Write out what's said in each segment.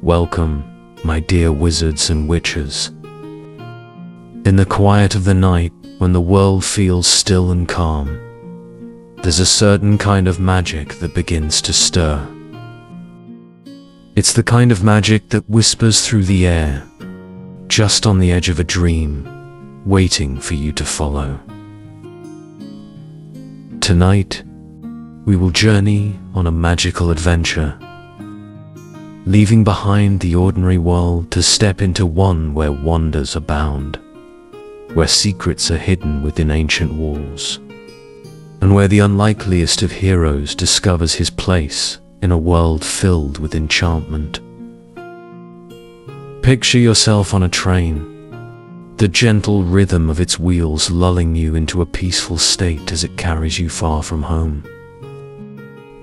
Welcome, my dear wizards and witches. In the quiet of the night, when the world feels still and calm, there's a certain kind of magic that begins to stir. It's the kind of magic that whispers through the air, just on the edge of a dream, waiting for you to follow. Tonight, we will journey on a magical adventure, leaving behind the ordinary world to step into one where wonders abound, where secrets are hidden within ancient walls, and where the unlikeliest of heroes discovers his place in a world filled with enchantment. Picture yourself on a train, the gentle rhythm of its wheels lulling you into a peaceful state as it carries you far from home,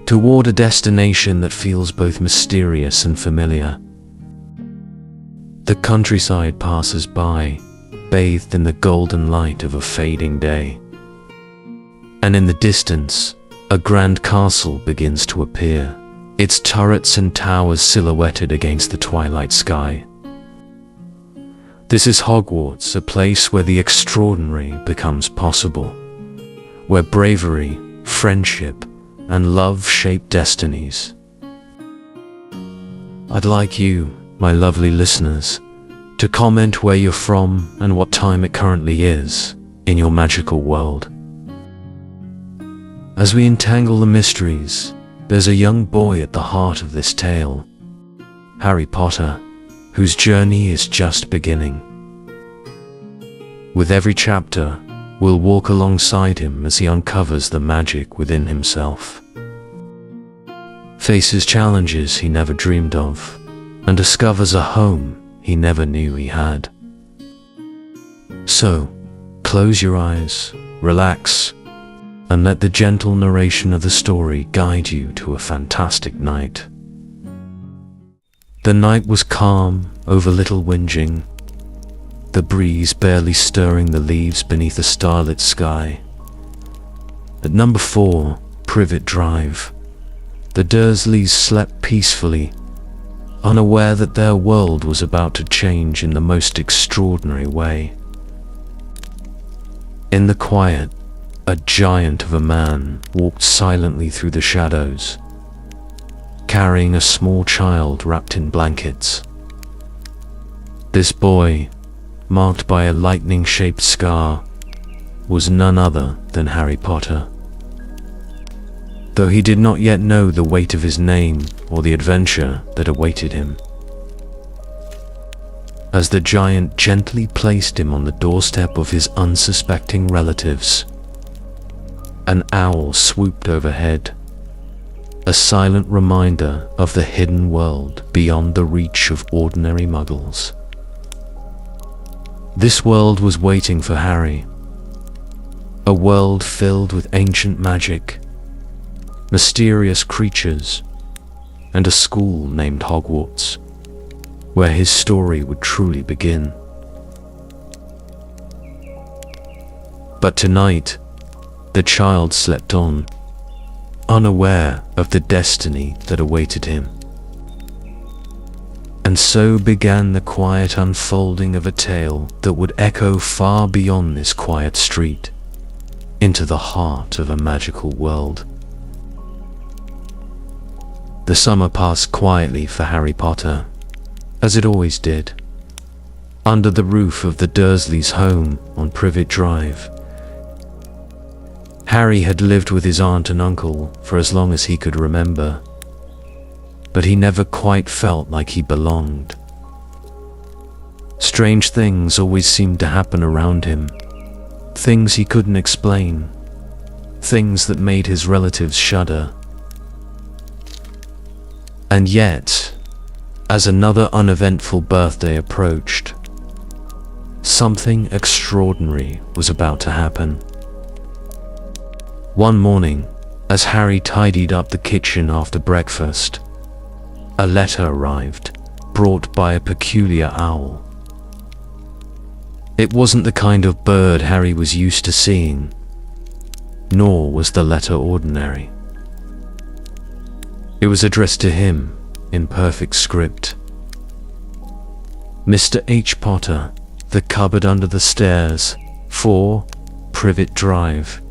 toward a destination that feels both mysterious and familiar. The countryside passes by, bathed in the golden light of a fading day. And in the distance, a grand castle begins to appear, its turrets and towers silhouetted against the twilight sky. This is Hogwarts, a place where the extraordinary becomes possible, where bravery, friendship, and love shape destinies. I'd like you, my lovely listeners, to comment where you're from and what time it currently is in your magical world. As we entangle the mysteries, there's a young boy at the heart of this tale, Harry Potter, whose journey is just beginning. With every chapter, we'll walk alongside him as he uncovers the magic within himself, faces challenges he never dreamed of, and discovers a home he never knew he had. So, close your eyes, relax, and let the gentle narration of the story guide you to a fantastic night. The night was calm, over little whinging, the breeze barely stirring the leaves beneath a starlit sky. At number 4, Privet Drive, the Dursleys slept peacefully, unaware that their world was about to change in the most extraordinary way. In the quiet, a giant of a man walked silently through the shadows, carrying a small child wrapped in blankets. This boy, marked by a lightning-shaped scar, was none other than Harry Potter, though he did not yet know the weight of his name or the adventure that awaited him. As the giant gently placed him on the doorstep of his unsuspecting relatives, an owl swooped overhead, a silent reminder of the hidden world beyond the reach of ordinary muggles. This world was waiting for Harry, a world filled with ancient magic, mysterious creatures, and a school named Hogwarts, where his story would truly begin. But tonight, the child slept on, unaware of the destiny that awaited him. And so began the quiet unfolding of a tale that would echo far beyond this quiet street, into the heart of a magical world. The summer passed quietly for Harry Potter, as it always did, under the roof of the Dursleys' home on Privet Drive. Harry had lived with his aunt and uncle for as long as he could remember, but he never quite felt like he belonged. Strange things always seemed to happen around him, things he couldn't explain, things that made his relatives shudder. And yet, as another uneventful birthday approached, something extraordinary was about to happen. One morning, as Harry tidied up the kitchen after breakfast, a letter arrived, brought by a peculiar owl. It wasn't the kind of bird Harry was used to seeing, nor was the letter ordinary. It was addressed to him in perfect script, Mr. H. Potter, The Cupboard Under the Stairs, 4, Privet Drive.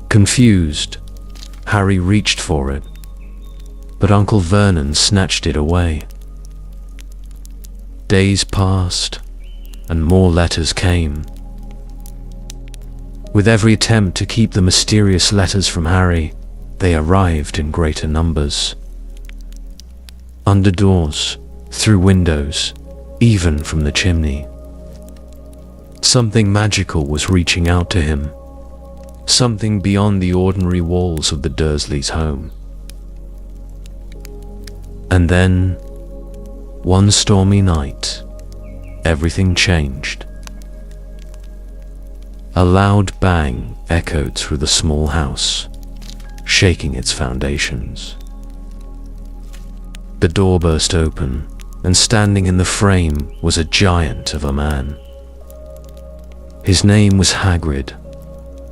Confused, Harry reached for it, but Uncle Vernon snatched it away. Days passed, and more letters came. With every attempt to keep the mysterious letters from Harry, they arrived in greater numbers. Under doors, through windows, even from the chimney. Something magical was reaching out to him. Something beyond the ordinary walls of the Dursleys' home. And then, one stormy night, everything changed. A loud bang echoed through the small house, shaking its foundations. The door burst open, and standing in the frame was a giant of a man. His name was Hagrid,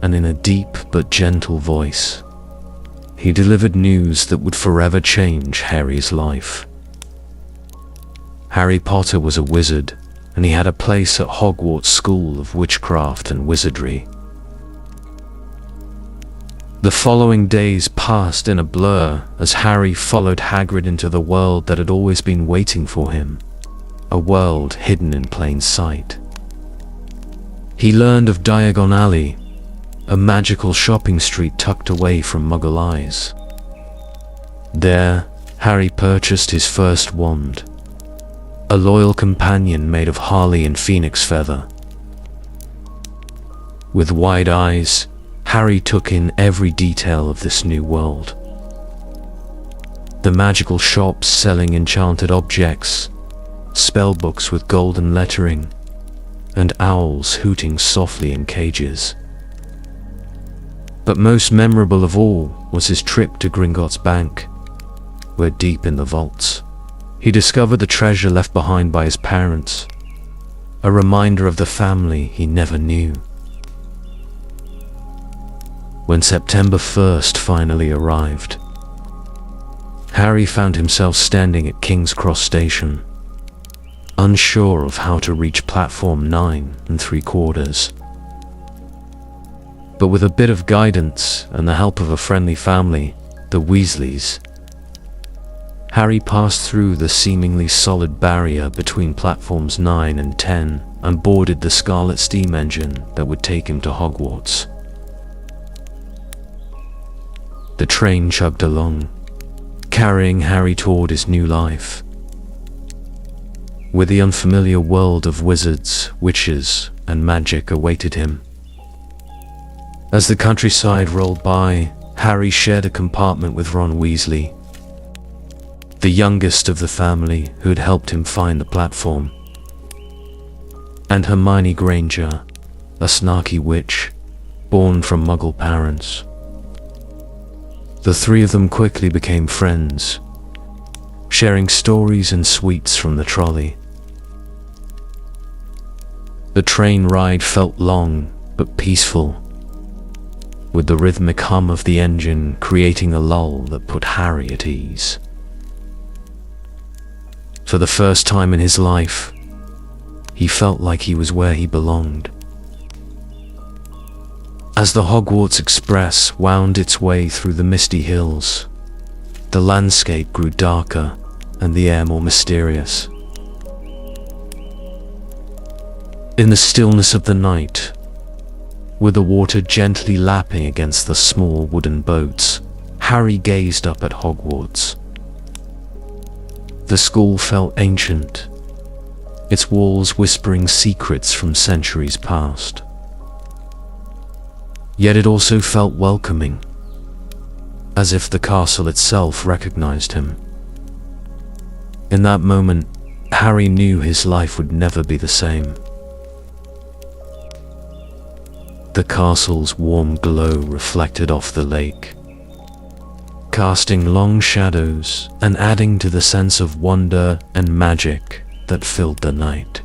and in a deep but gentle voice, he delivered news that would forever change Harry's life. Harry Potter was a wizard, and he had a place at Hogwarts School of Witchcraft and Wizardry. The following days passed in a blur as Harry followed Hagrid into the world that had always been waiting for him, a world hidden in plain sight. He learned of Diagon Alley, a magical shopping street tucked away from Muggle eyes. There, Harry purchased his first wand, a loyal companion made of Harley and Phoenix feather. With wide eyes, Harry took in every detail of this new world. The magical shops selling enchanted objects, spellbooks with golden lettering, and owls hooting softly in cages. But most memorable of all was his trip to Gringotts Bank, where deep in the vaults, he discovered the treasure left behind by his parents, a reminder of the family he never knew. When September 1st finally arrived, Harry found himself standing at King's Cross Station, unsure of how to reach platform 9 3/4. But with a bit of guidance and the help of a friendly family, the Weasleys, Harry passed through the seemingly solid barrier between platforms 9 and 10 and boarded the Scarlet steam engine that would take him to Hogwarts. The train chugged along, carrying Harry toward his new life, where the unfamiliar world of wizards, witches, and magic awaited him. As the countryside rolled by, Harry shared a compartment with Ron Weasley, the youngest of the family who had helped him find the platform, and Hermione Granger, a snarky witch, born from Muggle parents. The three of them quickly became friends, sharing stories and sweets from the trolley. The train ride felt long but peaceful, with the rhythmic hum of the engine creating a lull that put Harry at ease. For the first time in his life, he felt like he was where he belonged. As the Hogwarts Express wound its way through the misty hills, the landscape grew darker and the air more mysterious. In the stillness of the night, with the water gently lapping against the small wooden boats, Harry gazed up at Hogwarts. The school felt ancient, its walls whispering secrets from centuries past. Yet it also felt welcoming, as if the castle itself recognized him. In that moment, Harry knew his life would never be the same. The castle's warm glow reflected off the lake, casting long shadows and adding to the sense of wonder and magic that filled the night.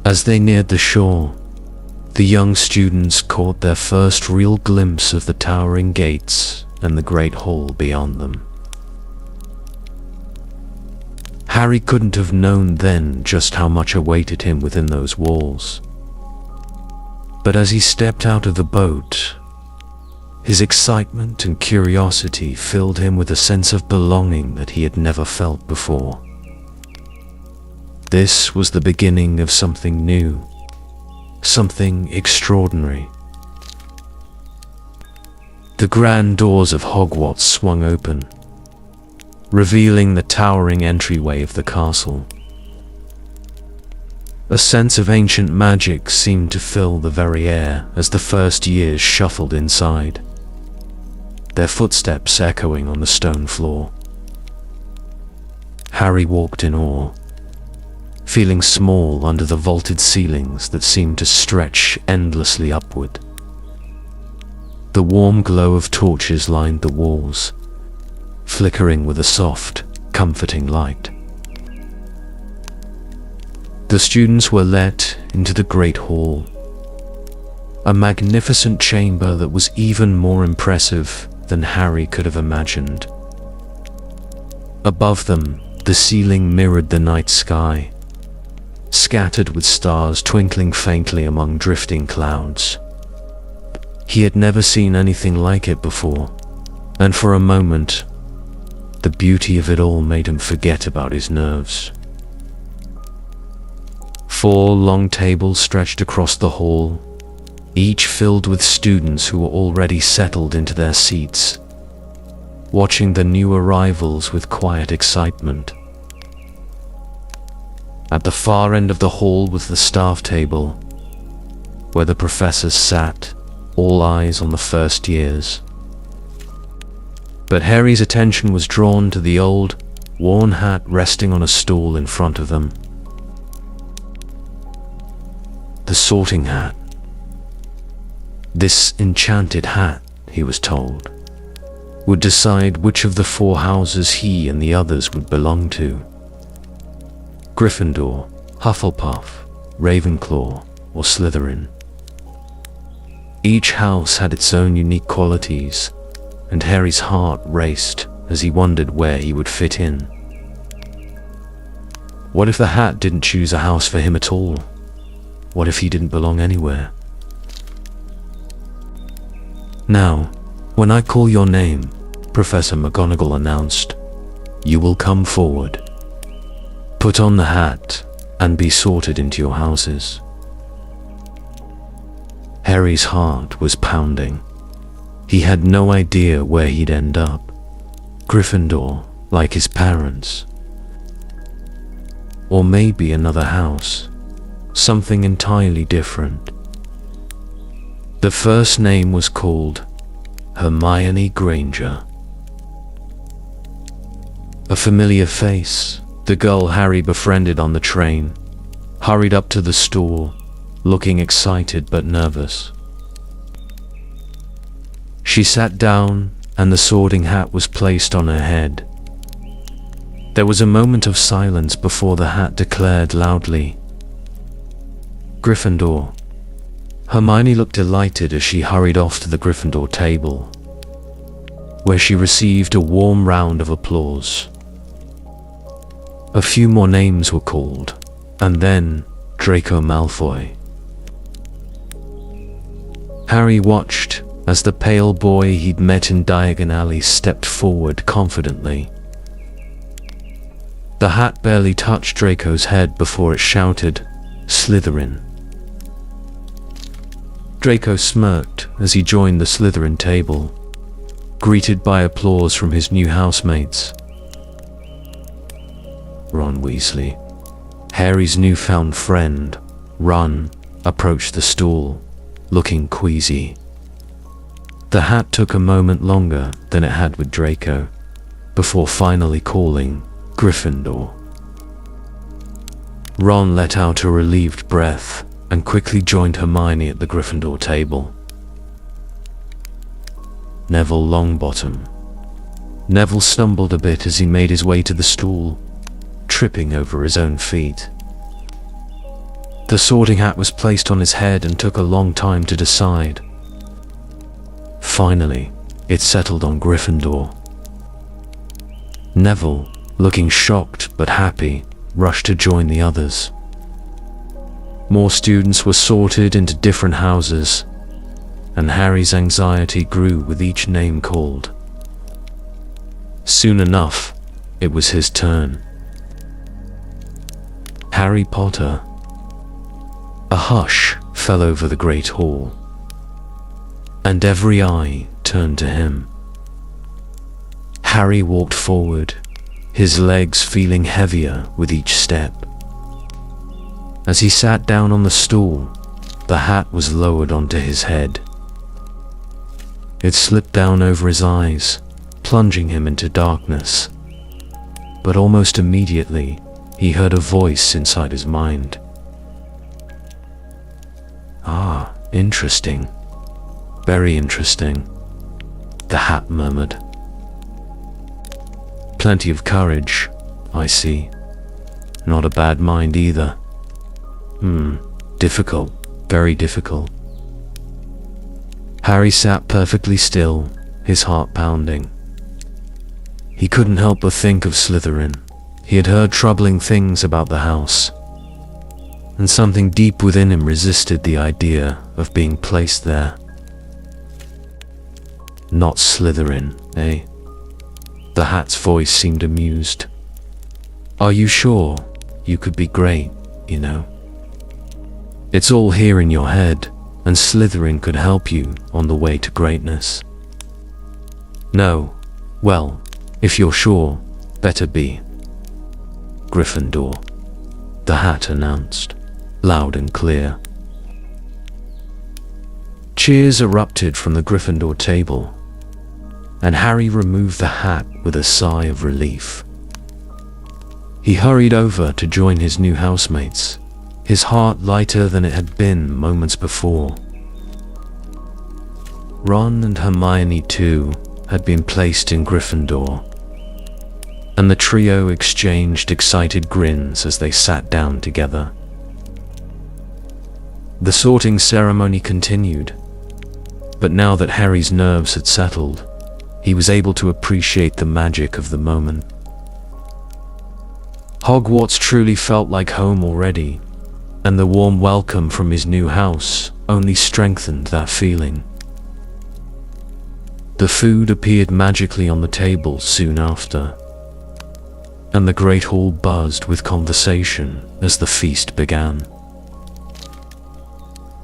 As they neared the shore, the young students caught their first real glimpse of the towering gates and the great hall beyond them. Harry couldn't have known then just how much awaited him within those walls. But as he stepped out of the boat, his excitement and curiosity filled him with a sense of belonging that he had never felt before. This was the beginning of something new, something extraordinary. The grand doors of Hogwarts swung open, revealing the towering entryway of the castle. A sense of ancient magic seemed to fill the very air as the first years shuffled inside, their footsteps echoing on the stone floor. Harry walked in awe, feeling small under the vaulted ceilings that seemed to stretch endlessly upward. The warm glow of torches lined the walls, flickering with a soft, comforting light. The students were let into the great hall, a magnificent chamber that was even more impressive than Harry could have imagined. Above them, the ceiling mirrored the night sky, scattered with stars twinkling faintly among drifting clouds. He had never seen anything like it before, and for a moment, the beauty of it all made him forget about his nerves. 4 long tables stretched across the hall, each filled with students who were already settled into their seats, watching the new arrivals with quiet excitement. At the far end of the hall was the staff table, where the professors sat, all eyes on the first years. But Harry's attention was drawn to the old, worn hat resting on a stool in front of them. The sorting hat. This enchanted hat, he was told, would decide which of the 4 houses he and the others would belong to. Gryffindor, Hufflepuff, Ravenclaw, or Slytherin. Each house had its own unique qualities, and Harry's heart raced as he wondered where he would fit in. What if the hat didn't choose a house for him at all? What if he didn't belong anywhere? "Now, when I call your name," Professor McGonagall announced, "you will come forward. Put on the hat and be sorted into your houses." Harry's heart was pounding. He had no idea where he'd end up. Gryffindor, like his parents. Or maybe another house, something entirely different. The first name was called Hermione Granger. A familiar face, the girl Harry befriended on the train, hurried up to the store, looking excited but nervous. She sat down, and the sorting hat was placed on her head. There was a moment of silence before the hat declared loudly, "Gryffindor." Hermione looked delighted as she hurried off to the Gryffindor table, where she received a warm round of applause. A few more names were called, and then Draco Malfoy. Harry watched as the pale boy he'd met in Diagon Alley stepped forward confidently. The hat barely touched Draco's head before it shouted, "Slytherin." Draco smirked as he joined the Slytherin table, greeted by applause from his new housemates. Ron Weasley, Harry's newfound friend, Ron, approached the stool, looking queasy. The hat took a moment longer than it had with Draco, before finally calling Gryffindor. Ron let out a relieved breath and quickly joined Hermione at the Gryffindor table. Neville Longbottom. Neville stumbled a bit as he made his way to the stool, tripping over his own feet. The sorting hat was placed on his head and took a long time to decide. Finally, it settled on Gryffindor. Neville, looking shocked but happy, rushed to join the others. More students were sorted into different houses, and Harry's anxiety grew with each name called. Soon enough, it was his turn. Harry Potter. A hush fell over the great hall, and every eye turned to him. Harry walked forward, his legs feeling heavier with each step. As he sat down on the stool, the hat was lowered onto his head. It slipped down over his eyes, plunging him into darkness. But almost immediately, he heard a voice inside his mind. "Ah, interesting. Very interesting," the hat murmured. "Plenty of courage, I see. Not a bad mind either. Difficult, very difficult." Harry sat perfectly still, his heart pounding. He couldn't help but think of Slytherin. He had heard troubling things about the house, and something deep within him resisted the idea of being placed there. "Not Slytherin, eh?" The hat's voice seemed amused. "Are you sure? You could be great, you know. It's all here in your head, and Slytherin could help you on the way to greatness." "No. Well, if you're sure, better be Gryffindor," the hat announced, loud and clear. Cheers erupted from the Gryffindor table, and Harry removed the hat with a sigh of relief. He hurried over to join his new housemates, his heart lighter than it had been moments before. Ron and Hermione, too, had been placed in Gryffindor, and the trio exchanged excited grins as they sat down together. The sorting ceremony continued, but now that Harry's nerves had settled, he was able to appreciate the magic of the moment. Hogwarts truly felt like home already, and the warm welcome from his new house only strengthened that feeling. The food appeared magically on the table soon after, and the great hall buzzed with conversation as the feast began.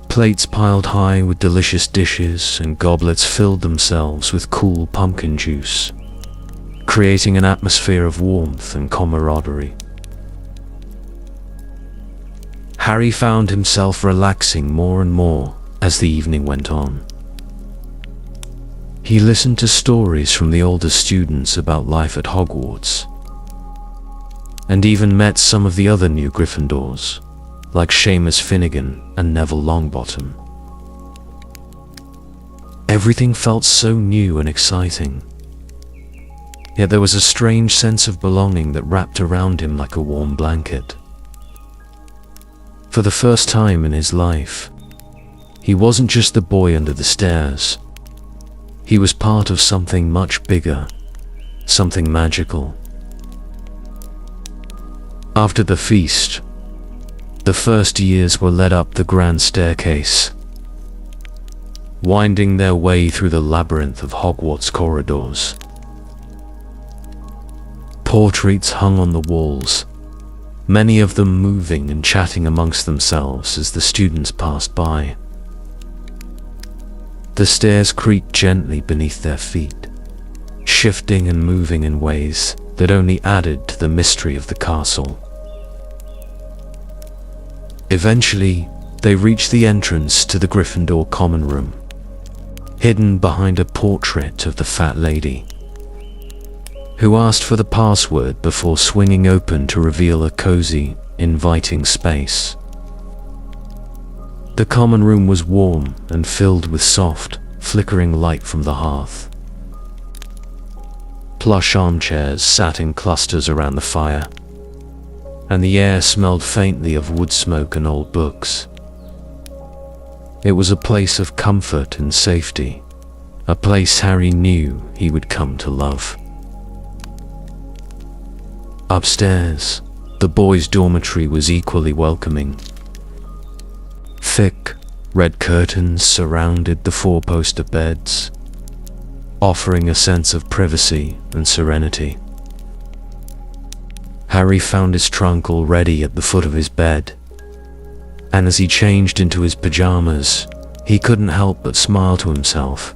Plates piled high with delicious dishes and goblets filled themselves with cool pumpkin juice, creating an atmosphere of warmth and camaraderie. Harry found himself relaxing more and more as the evening went on. He listened to stories from the older students about life at Hogwarts, and even met some of the other new Gryffindors, like Seamus Finnegan and Neville Longbottom. Everything felt so new and exciting, yet there was a strange sense of belonging that wrapped around him like a warm blanket. For the first time in his life, he wasn't just the boy under the stairs. He was part of something much bigger, something magical. After the feast, the first years were led up the grand staircase, winding their way through the labyrinth of Hogwarts corridors. Portraits hung on the walls, many of them moving and chatting amongst themselves as the students passed by. The stairs creaked gently beneath their feet, shifting and moving in ways that only added to the mystery of the castle. Eventually, they reached the entrance to the Gryffindor common room, hidden behind a portrait of the fat lady, who asked for the password before swinging open to reveal a cozy, inviting space. The common room was warm and filled with soft, flickering light from the hearth. Plush armchairs sat in clusters around the fire, and the air smelled faintly of wood smoke and old books. It was a place of comfort and safety, a place Harry knew he would come to love. Upstairs, the boys' dormitory was equally welcoming. Thick, red curtains surrounded the four-poster beds, offering a sense of privacy and serenity. Harry found his trunk already at the foot of his bed, and as he changed into his pajamas, he couldn't help but smile to himself.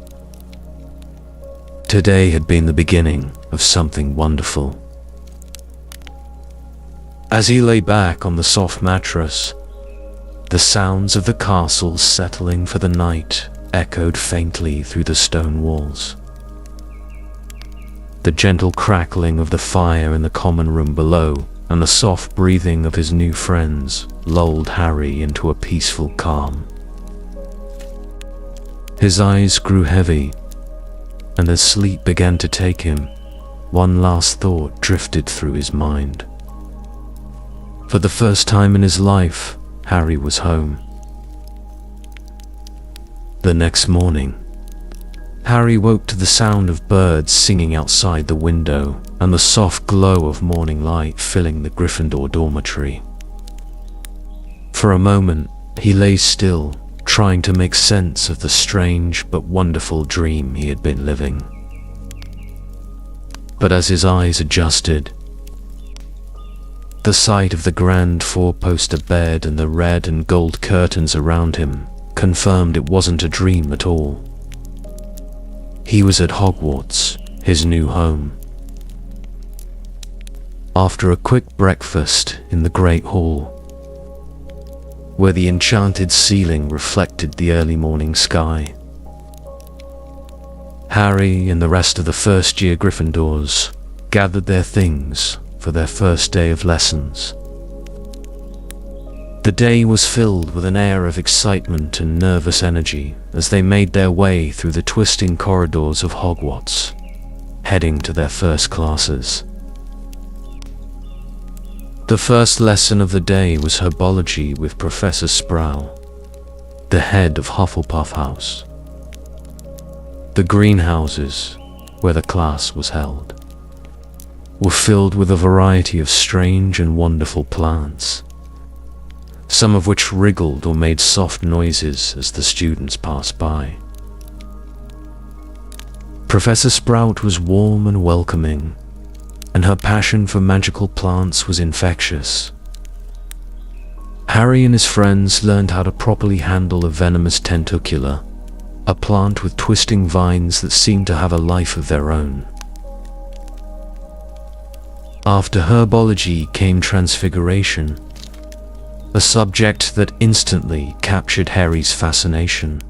Today had been the beginning of something wonderful. As he lay back on the soft mattress, the sounds of the castle settling for the night echoed faintly through the stone walls. The gentle crackling of the fire in the common room below and the soft breathing of his new friends lulled Harry into a peaceful calm. His eyes grew heavy, and as sleep began to take him, one last thought drifted through his mind. For the first time in his life, Harry was home. The next morning, Harry woke to the sound of birds singing outside the window and the soft glow of morning light filling the Gryffindor dormitory. For a moment, he lay still, trying to make sense of the strange but wonderful dream he had been living. But as his eyes adjusted, the sight of the grand four-poster bed and the red and gold curtains around him confirmed it wasn't a dream at all. He was at Hogwarts, his new home. After a quick breakfast in the Great Hall, where the enchanted ceiling reflected the early morning sky, Harry and the rest of the first-year Gryffindors gathered their things for their first day of lessons. The day was filled with an air of excitement and nervous energy as they made their way through the twisting corridors of Hogwarts, heading to their first classes. The first lesson of the day was herbology with Professor Sproul, the head of Hufflepuff House. The greenhouses, where the class was held, were filled with a variety of strange and wonderful plants, some of which wriggled or made soft noises as the students passed by. Professor Sprout was warm and welcoming, and her passion for magical plants was infectious. Harry and his friends learned how to properly handle a venomous tentacula, a plant with twisting vines that seemed to have a life of their own. After herbology came transfiguration, a subject that instantly captured Harry's fascination.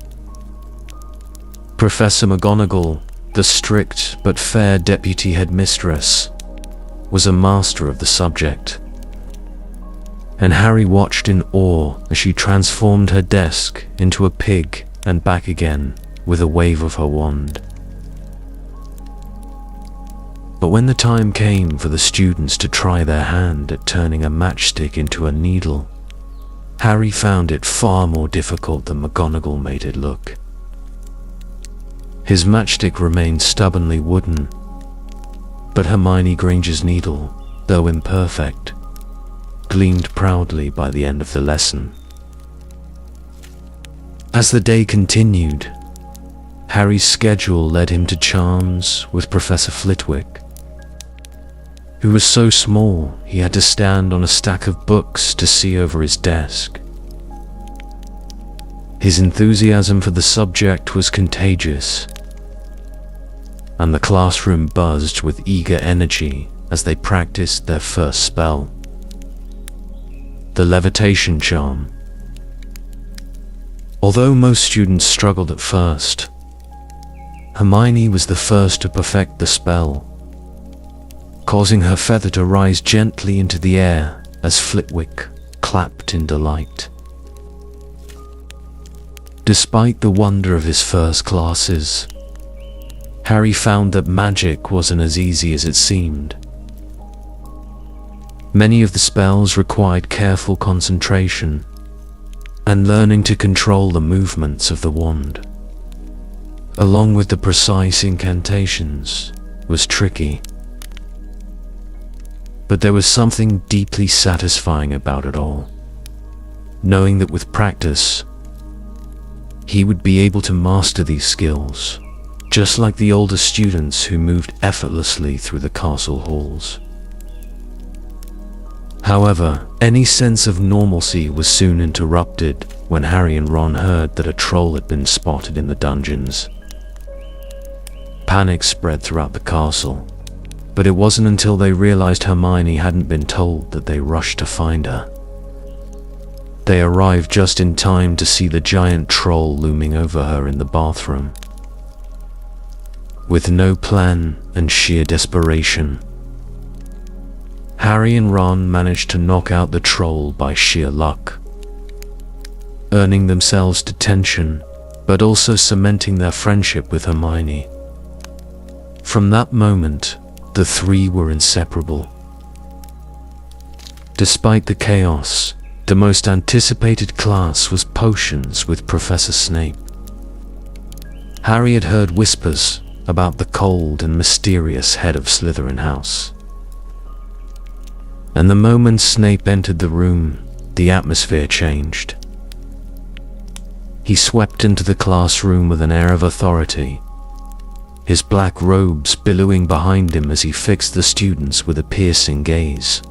Professor McGonagall, the strict but fair deputy headmistress, was a master of the subject, and Harry watched in awe as she transformed her desk into a pig and back again with a wave of her wand. But when the time came for the students to try their hand at turning a matchstick into a needle, Harry found it far more difficult than McGonagall made it look. His matchstick remained stubbornly wooden, but Hermione Granger's needle, though imperfect, gleamed proudly by the end of the lesson. As the day continued, Harry's schedule led him to charms with Professor Flitwick, who was so small he had to stand on a stack of books to see over his desk. His enthusiasm for the subject was contagious, and the classroom buzzed with eager energy as they practiced their first spell, the levitation charm. Although most students struggled at first, Hermione was the first to perfect the spell, causing her feather to rise gently into the air as Flitwick clapped in delight. Despite the wonder of his first classes, Harry found that magic wasn't as easy as it seemed. Many of the spells required careful concentration and learning to control the movements of the wand, along with the precise incantations, was tricky. But there was something deeply satisfying about it all, knowing that with practice, he would be able to master these skills, just like the older students who moved effortlessly through the castle halls. However, any sense of normalcy was soon interrupted when Harry and Ron heard that a troll had been spotted in the dungeons. Panic spread throughout the castle, but it wasn't until they realized Hermione hadn't been told that they rushed to find her. They arrived just in time to see the giant troll looming over her in the bathroom. With no plan and sheer desperation, Harry and Ron managed to knock out the troll by sheer luck, earning themselves detention, but also cementing their friendship with Hermione. From that moment, the three were inseparable. Despite the chaos, the most anticipated class was potions with Professor Snape. Harry had heard whispers about the cold and mysterious head of Slytherin House. And the moment Snape entered the room, the atmosphere changed. He swept into the classroom with an air of authority, his black robes billowing behind him as he fixed the students with a piercing gaze.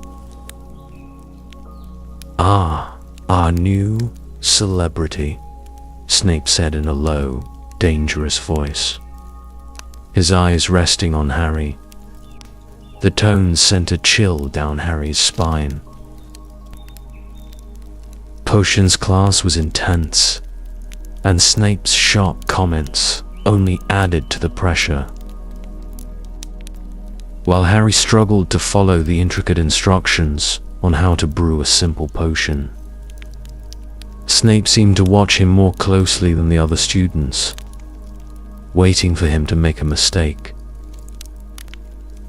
"Ah, our new celebrity," Snape said in a low, dangerous voice, his eyes resting on Harry. The tones sent a chill down Harry's spine. Potions class was intense, and Snape's sharp comments only added to the pressure. While Harry struggled to follow the intricate instructions on how to brew a simple potion, Snape seemed to watch him more closely than the other students, waiting for him to make a mistake.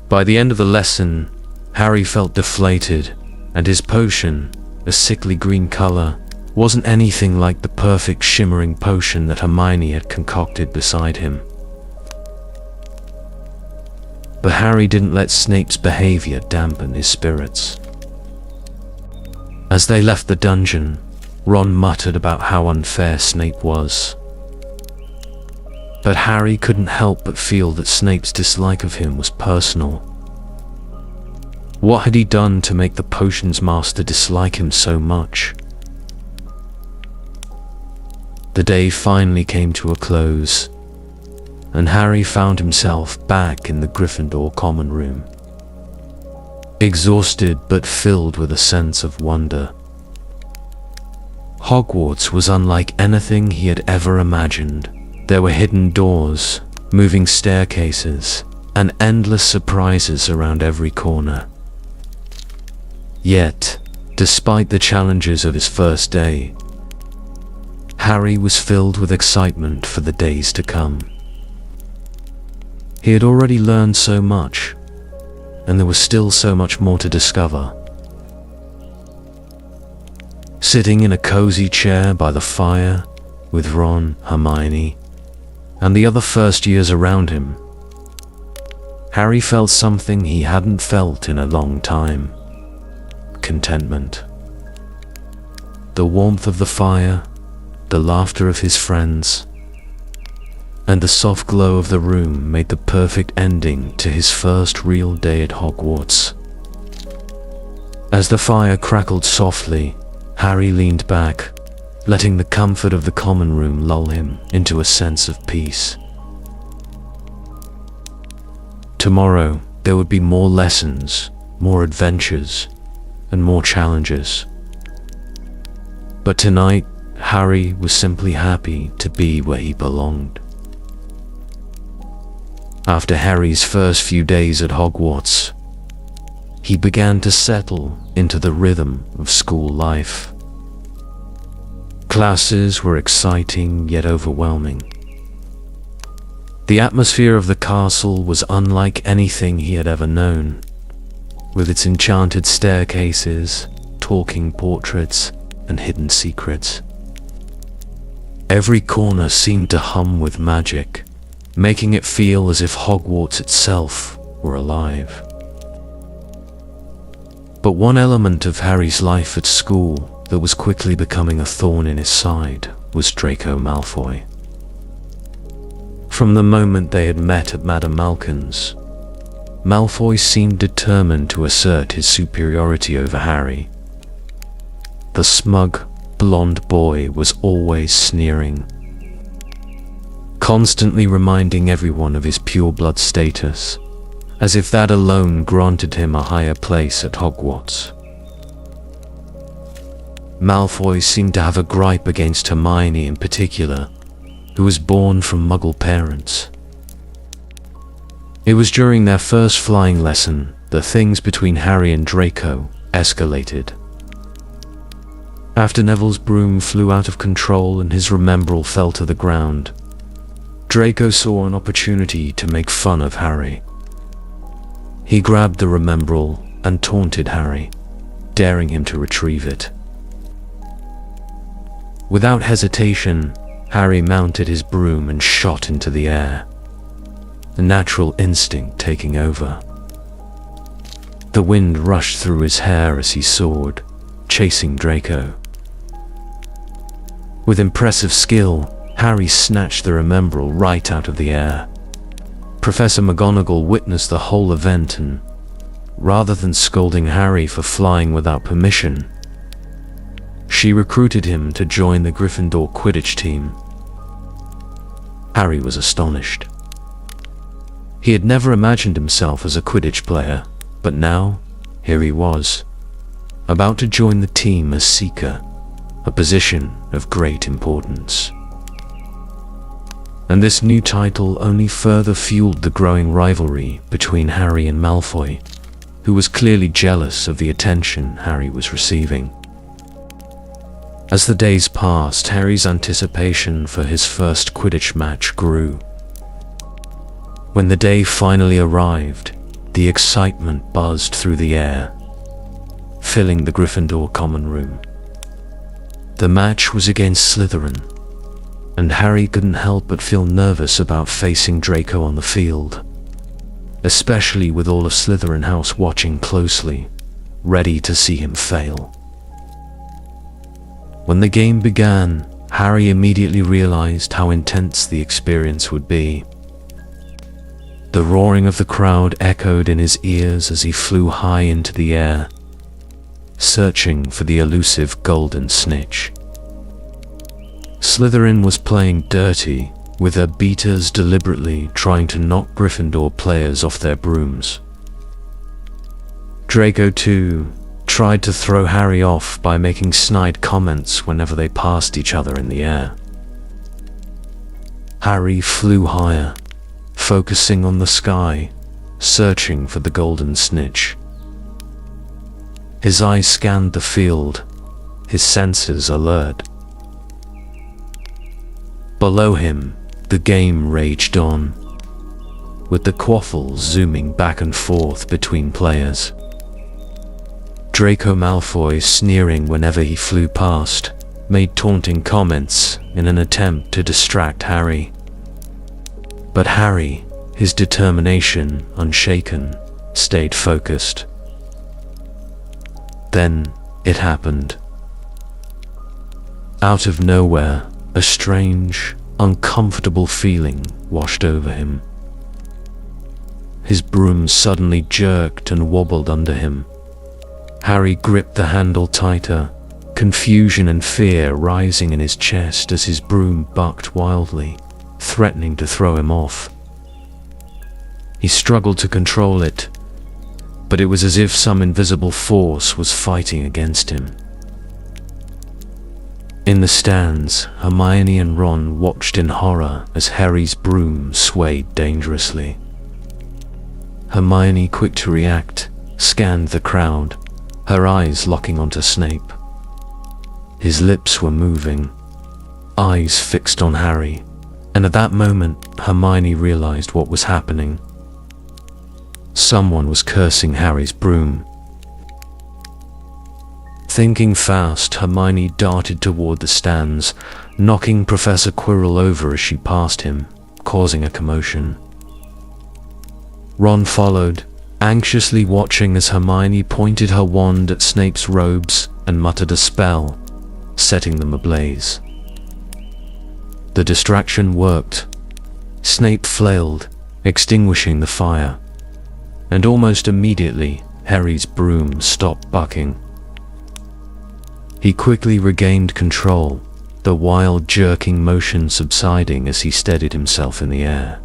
By the end of the lesson, Harry felt deflated, and his potion, a sickly green color, wasn't anything like the perfect shimmering potion that Hermione had concocted beside him. But Harry didn't let Snape's behavior dampen his spirits. As they left the dungeon, Ron muttered about how unfair Snape was. But Harry couldn't help but feel that Snape's dislike of him was personal. What had he done to make the potions master dislike him so much? The day finally came to a close, and Harry found himself back in the Gryffindor common room, exhausted but filled with a sense of wonder. Hogwarts was unlike anything he had ever imagined. There were hidden doors, moving staircases, and endless surprises around every corner. Yet, despite the challenges of his first day, Harry was filled with excitement for the days to come. He had already learned so much, and there was still so much more to discover. Sitting in a cozy chair by the fire, with Ron, Hermione, and the other first years around him, Harry felt something he hadn't felt in a long time: contentment. The warmth of the fire, the laughter of his friends, and the soft glow of the room made the perfect ending to his first real day at Hogwarts. As the fire crackled softly, Harry leaned back, letting the comfort of the common room lull him into a sense of peace. Tomorrow, there would be more lessons, more adventures, and more challenges. But tonight, Harry was simply happy to be where he belonged. After Harry's first few days at Hogwarts, he began to settle into the rhythm of school life. Classes were exciting yet overwhelming. The atmosphere of the castle was unlike anything he had ever known, with its enchanted staircases, talking portraits, and hidden secrets. Every corner seemed to hum with magic, making it feel as if Hogwarts itself were alive. But one element of Harry's life at school that was quickly becoming a thorn in his side was Draco Malfoy. From the moment they had met at Madame Malkin's, Malfoy seemed determined to assert his superiority over Harry. The smug, blonde boy was always sneering, constantly reminding everyone of his pure-blood status, as if that alone granted him a higher place at Hogwarts. Malfoy seemed to have a gripe against Hermione in particular, who was born from Muggle parents. It was during their first flying lesson that things between Harry and Draco escalated. After Neville's broom flew out of control and his Remembrall fell to the ground, Draco saw an opportunity to make fun of Harry. He grabbed the Remembrall and taunted Harry, daring him to retrieve it. Without hesitation, Harry mounted his broom and shot into the air, the natural instinct taking over. The wind rushed through his hair as he soared, chasing Draco. With impressive skill, Harry snatched the Remembrall right out of the air. Professor McGonagall witnessed the whole event and, rather than scolding Harry for flying without permission, she recruited him to join the Gryffindor Quidditch team. Harry was astonished. He had never imagined himself as a Quidditch player, but now, here he was, about to join the team as Seeker, a position of great importance. And this new title only further fueled the growing rivalry between Harry and Malfoy, who was clearly jealous of the attention Harry was receiving. As the days passed, Harry's anticipation for his first Quidditch match grew. When the day finally arrived, the excitement buzzed through the air, filling the Gryffindor common room. The match was against Slytherin, and Harry couldn't help but feel nervous about facing Draco on the field, especially with all of Slytherin House watching closely, ready to see him fail. When the game began, Harry immediately realized how intense the experience would be. The roaring of the crowd echoed in his ears as he flew high into the air, searching for the elusive golden snitch. Slytherin was playing dirty, with their beaters deliberately trying to knock Gryffindor players off their brooms. Draco, too, tried to throw Harry off by making snide comments whenever they passed each other in the air. Harry flew higher, focusing on the sky, searching for the golden snitch. His eyes scanned the field, his senses alert. Below him, the game raged on, with the quaffle zooming back and forth between players. Draco Malfoy, sneering whenever he flew past, made taunting comments in an attempt to distract Harry. But Harry, his determination unshaken, stayed focused. Then it happened. Out of nowhere, a strange, uncomfortable feeling washed over him. His broom suddenly jerked and wobbled under him. Harry gripped the handle tighter, confusion and fear rising in his chest as his broom bucked wildly, threatening to throw him off. He struggled to control it, but it was as if some invisible force was fighting against him. In the stands, Hermione and Ron watched in horror as Harry's broom swayed dangerously. Hermione, quick to react, scanned the crowd, her eyes locking onto Snape. His lips were moving, eyes fixed on Harry, and at that moment, Hermione realized what was happening. Someone was cursing Harry's broom. Thinking fast, Hermione darted toward the stands, knocking Professor Quirrell over as she passed him, causing a commotion. Ron followed, anxiously watching as Hermione pointed her wand at Snape's robes and muttered a spell, setting them ablaze. The distraction worked. Snape flailed, extinguishing the fire, and almost immediately Harry's broom stopped bucking. He quickly regained control, the wild jerking motion subsiding as he steadied himself in the air.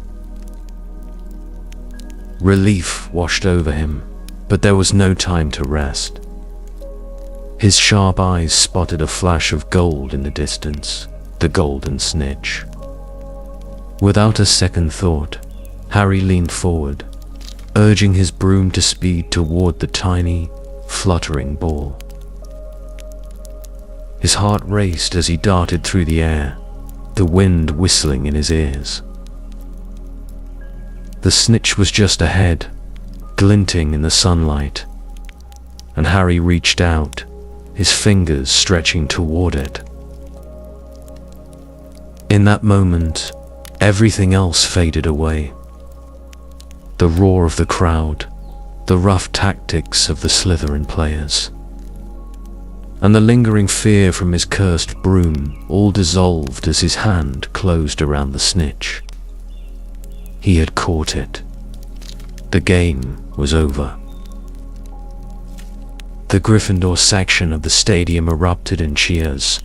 Relief washed over him, but there was no time to rest. His sharp eyes spotted a flash of gold in the distance, the golden snitch. Without a second thought, Harry leaned forward, urging his broom to speed toward the tiny, fluttering ball. His heart raced as he darted through the air, the wind whistling in his ears. The snitch was just ahead, glinting in the sunlight, and Harry reached out, his fingers stretching toward it. In that moment, everything else faded away. The roar of the crowd, the rough tactics of the Slytherin players, and the lingering fear from his cursed broom all dissolved as his hand closed around the snitch. He had caught it. The game was over. The Gryffindor section of the stadium erupted in cheers,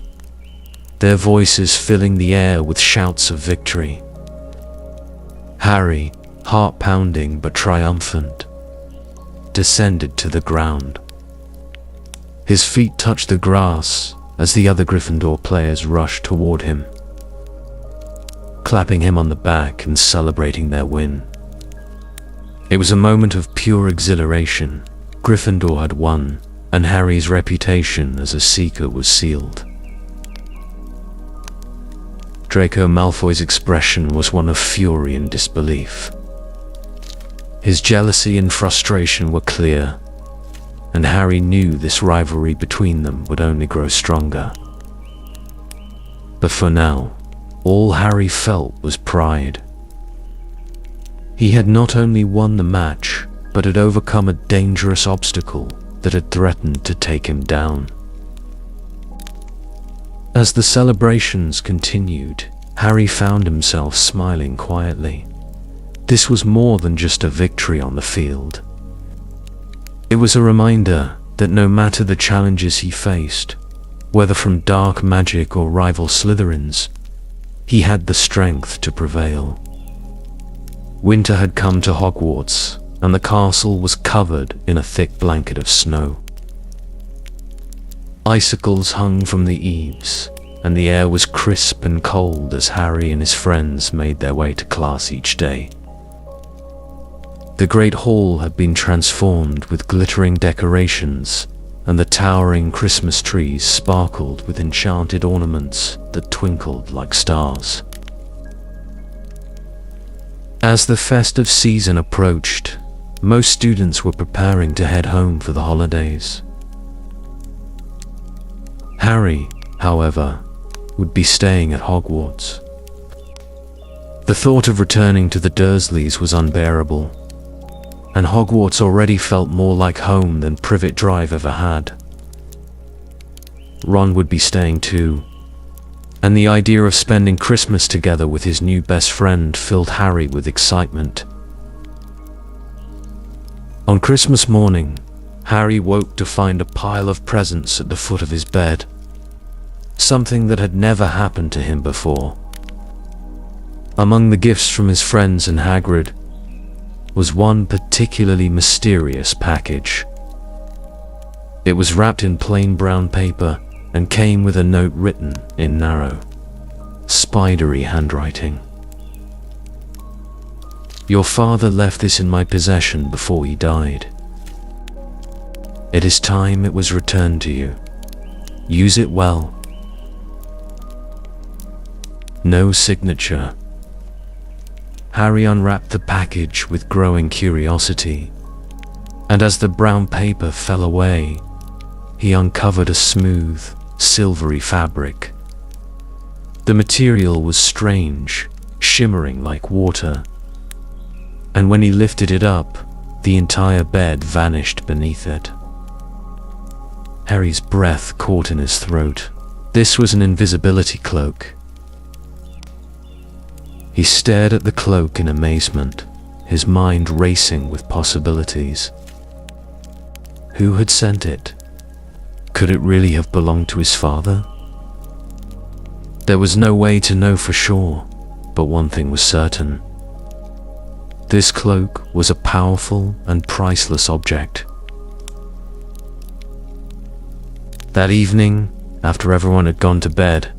their voices filling the air with shouts of victory. Harry, heart pounding but triumphant, descended to the ground. His feet touched the grass as the other Gryffindor players rushed toward him, clapping him on the back and celebrating their win. It was a moment of pure exhilaration. Gryffindor had won, and Harry's reputation as a seeker was sealed. Draco Malfoy's expression was one of fury and disbelief. His jealousy and frustration were clear, and Harry knew this rivalry between them would only grow stronger. But for now, all Harry felt was pride. He had not only won the match, but had overcome a dangerous obstacle that had threatened to take him down. As the celebrations continued, Harry found himself smiling quietly. This was more than just a victory on the field. It was a reminder that no matter the challenges he faced, whether from dark magic or rival Slytherins, he had the strength to prevail. Winter had come to Hogwarts, and the castle was covered in a thick blanket of snow. Icicles hung from the eaves, and the air was crisp and cold as Harry and his friends made their way to class each day. The Great Hall had been transformed with glittering decorations, and the towering Christmas trees sparkled with enchanted ornaments that twinkled like stars. As the festive season approached, most students were preparing to head home for the holidays. Harry, however, would be staying at Hogwarts. The thought of returning to the Dursleys was unbearable, and Hogwarts already felt more like home than Privet Drive ever had. Ron would be staying too, and the idea of spending Christmas together with his new best friend filled Harry with excitement. On Christmas morning, Harry woke to find a pile of presents at the foot of his bed, something that had never happened to him before. Among the gifts from his friends and Hagrid was one particularly mysterious package. It was wrapped in plain brown paper and came with a note written in narrow, spidery handwriting. "Your father left this in my possession before he died. It is time it was returned to you. Use it well." No signature. Harry unwrapped the package with growing curiosity, and as the brown paper fell away, he uncovered a smooth, silvery fabric. The material was strange, shimmering like water, and when he lifted it up, the entire bed vanished beneath it. Harry's breath caught in his throat. This was an invisibility cloak. He stared at the cloak in amazement, his mind racing with possibilities. Who had sent it? Could it really have belonged to his father? There was no way to know for sure, but one thing was certain. This cloak was a powerful and priceless object. That evening, after everyone had gone to bed,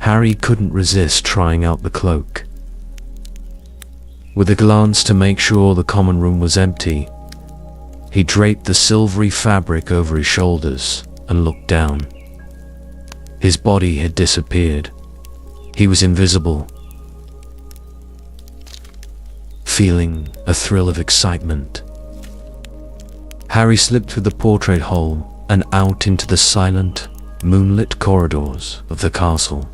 Harry couldn't resist trying out the cloak. With a glance to make sure the common room was empty, he draped the silvery fabric over his shoulders and looked down. His body had disappeared. He was invisible. Feeling a thrill of excitement, Harry slipped through the portrait hole and out into the silent, moonlit corridors of the castle.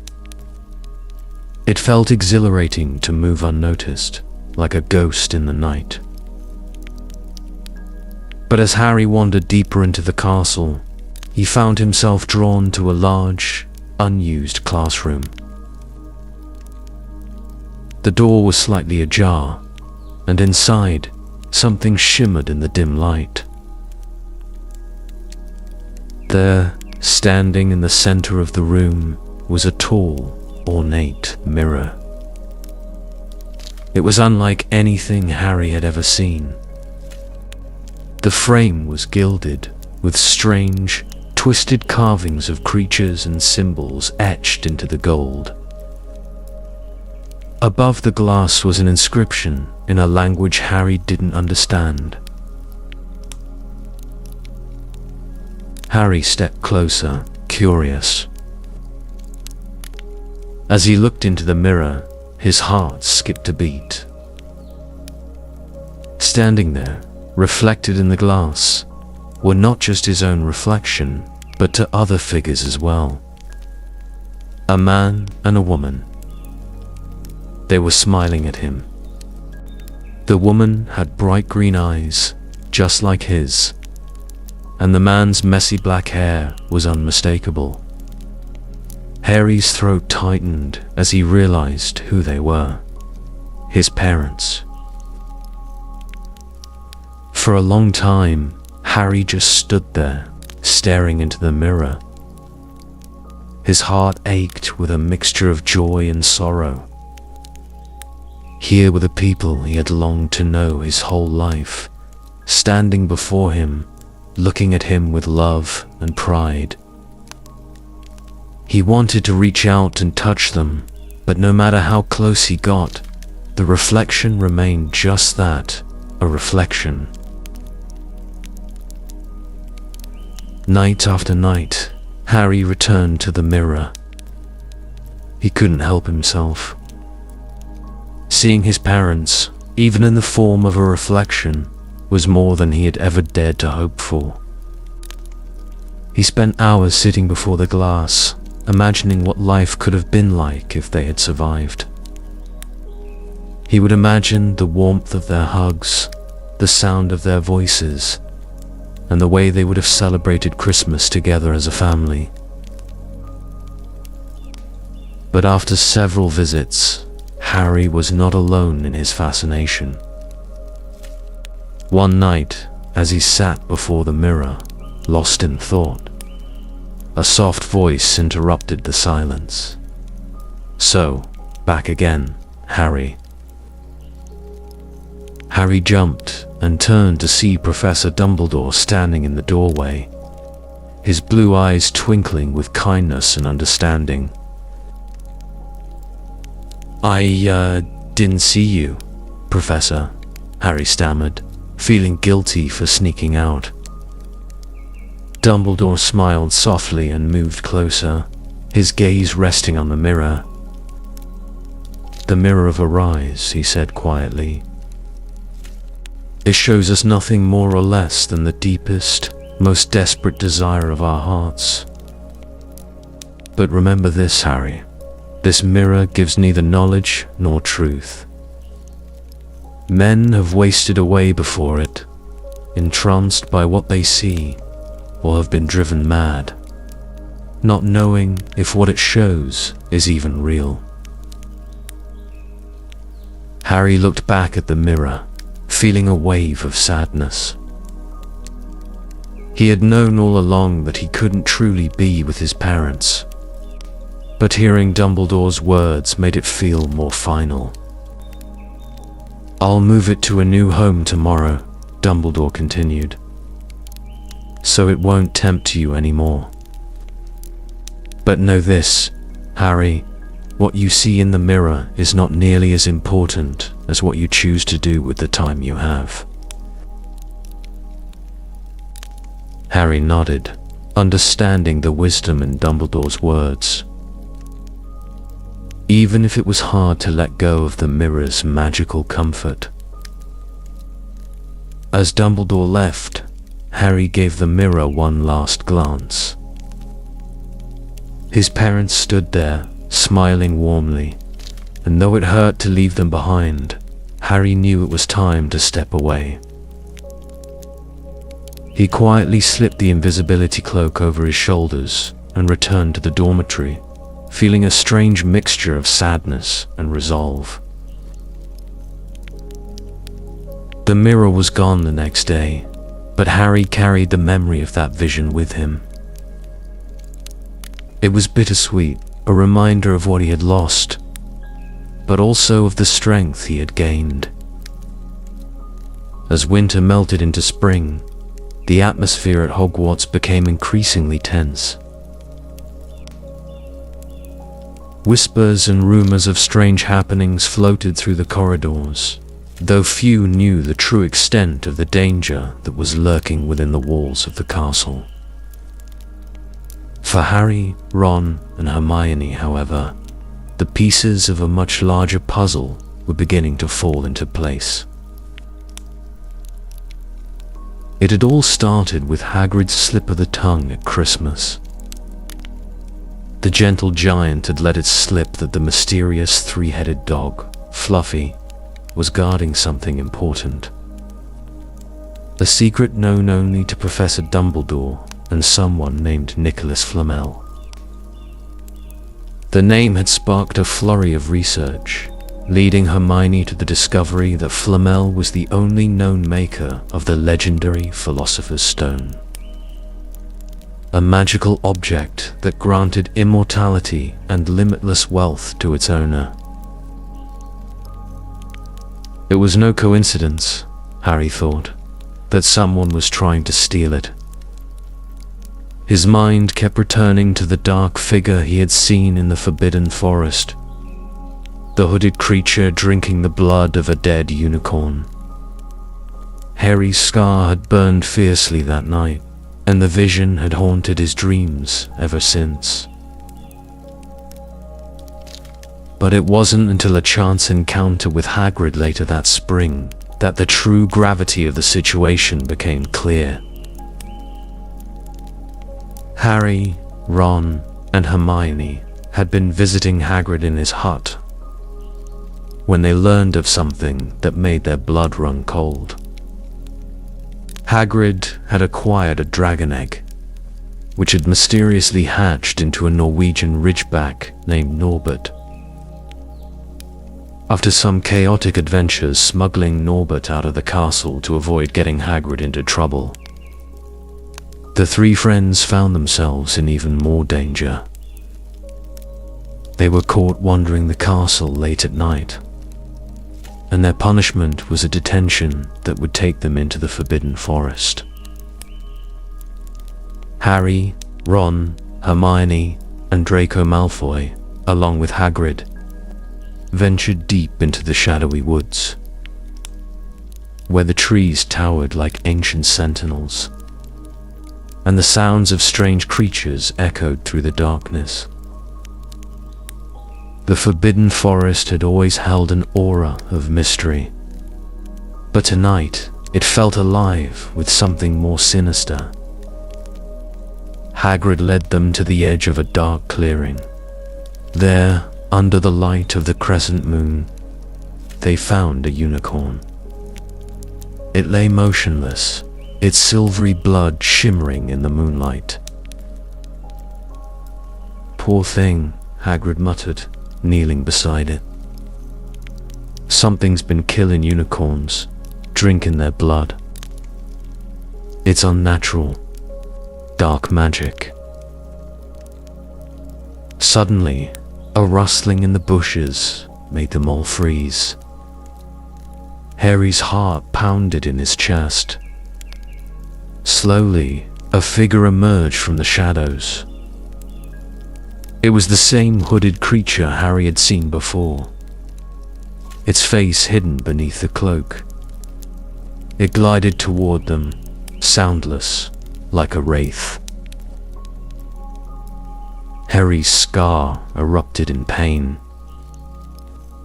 It felt exhilarating to move unnoticed, like a ghost in the night. But as Harry wandered deeper into the castle, he found himself drawn to a large, unused classroom. The door was slightly ajar, and inside, something shimmered in the dim light. There, standing in the center of the room, was a tall, ornate mirror. It was unlike anything Harry had ever seen. The frame was gilded, with strange, twisted carvings of creatures and symbols etched into the gold. Above the glass was an inscription in a language Harry didn't understand. Harry stepped closer, curious. As he looked into the mirror, his heart skipped a beat. Standing there, reflected in the glass, were not just his own reflection, but to other figures as well. A man and a woman. They were smiling at him. The woman had bright green eyes, just like his, and the man's messy black hair was unmistakable. Harry's throat tightened as he realized who they were. His parents. For a long time, Harry just stood there, staring into the mirror. His heart ached with a mixture of joy and sorrow. Here were the people he had longed to know his whole life, standing before him, looking at him with love and pride. He wanted to reach out and touch them, but no matter how close he got, the reflection remained just that, a reflection. Night after night, Harry returned to the mirror. He couldn't help himself. Seeing his parents, even in the form of a reflection, was more than he had ever dared to hope for. He spent hours sitting before the glass, imagining what life could have been like if they had survived. He would imagine the warmth of their hugs, the sound of their voices, and the way they would have celebrated Christmas together as a family. But after several visits, Harry was not alone in his fascination. One night, as he sat before the mirror, lost in thought, a soft voice interrupted the silence. "So, back again, Harry." Harry jumped and turned to see Professor Dumbledore standing in the doorway, his blue eyes twinkling with kindness and understanding. I didn't see you, Professor," Harry stammered, feeling guilty for sneaking out. Dumbledore smiled softly and moved closer, his gaze resting on the mirror. "The mirror of our eyes," he said quietly. "It shows us nothing more or less than the deepest, most desperate desire of our hearts. But remember this, Harry. This mirror gives neither knowledge nor truth. Men have wasted away before it, entranced by what they see, or have been driven mad, not knowing if what it shows is even real. Harry looked back at the mirror, feeling a wave of sadness. He had known all along that he couldn't truly be with his parents, but hearing Dumbledore's words made it feel more final. "I'll move it to a new home tomorrow," Dumbledore continued, "so it won't tempt you anymore. But know this, Harry, what you see in the mirror is not nearly as important as what you choose to do with the time you have." Harry nodded, understanding the wisdom in Dumbledore's words. Even if it was hard to let go of the mirror's magical comfort. As Dumbledore left, Harry gave the mirror one last glance. His parents stood there, smiling warmly, and though it hurt to leave them behind, Harry knew it was time to step away. He quietly slipped the invisibility cloak over his shoulders and returned to the dormitory, feeling a strange mixture of sadness and resolve. The mirror was gone the next day, but Harry carried the memory of that vision with him. It was bittersweet, a reminder of what he had lost, but also of the strength he had gained. As winter melted into spring, the atmosphere at Hogwarts became increasingly tense. Whispers and rumors of strange happenings floated through the corridors, though few knew the true extent of the danger that was lurking within the walls of the castle. For Harry, Ron, and Hermione, however, the pieces of a much larger puzzle were beginning to fall into place. It had all started with Hagrid's slip of the tongue at Christmas. The gentle giant had let it slip that the mysterious three-headed dog, Fluffy, was guarding something important. A secret known only to Professor Dumbledore and someone named Nicholas Flamel. The name had sparked a flurry of research, leading Hermione to the discovery that Flamel was the only known maker of the legendary Philosopher's Stone. A magical object that granted immortality and limitless wealth to its owner. It was no coincidence, Harry thought, that someone was trying to steal it. His mind kept returning to the dark figure he had seen in the Forbidden Forest, the hooded creature drinking the blood of a dead unicorn. Harry's scar had burned fiercely that night, and the vision had haunted his dreams ever since. But it wasn't until a chance encounter with Hagrid later that spring that the true gravity of the situation became clear. Harry, Ron, and Hermione had been visiting Hagrid in his hut when they learned of something that made their blood run cold. Hagrid had acquired a dragon egg, which had mysteriously hatched into a Norwegian ridgeback named Norbert. After some chaotic adventures smuggling Norbert out of the castle to avoid getting Hagrid into trouble, the three friends found themselves in even more danger. They were caught wandering the castle late at night, and their punishment was a detention that would take them into the Forbidden Forest. Harry, Ron, Hermione, and Draco Malfoy, along with Hagrid, ventured deep into the shadowy woods, where the trees towered like ancient sentinels, and the sounds of strange creatures echoed through the darkness. The Forbidden Forest had always held an aura of mystery, but tonight it felt alive with something more sinister. Hagrid led them to the edge of a dark clearing. There, under the light of the crescent moon, they found a unicorn. It lay motionless, its silvery blood shimmering in the moonlight. "Poor thing," Hagrid muttered, kneeling beside it. "Something's been killing unicorns, drinking their blood. It's unnatural. Dark magic." Suddenly, a rustling in the bushes made them all freeze. Harry's heart pounded in his chest. Slowly, a figure emerged from the shadows. It was the same hooded creature Harry had seen before, its face hidden beneath the cloak. It glided toward them, soundless, like a wraith. Harry's scar erupted in pain.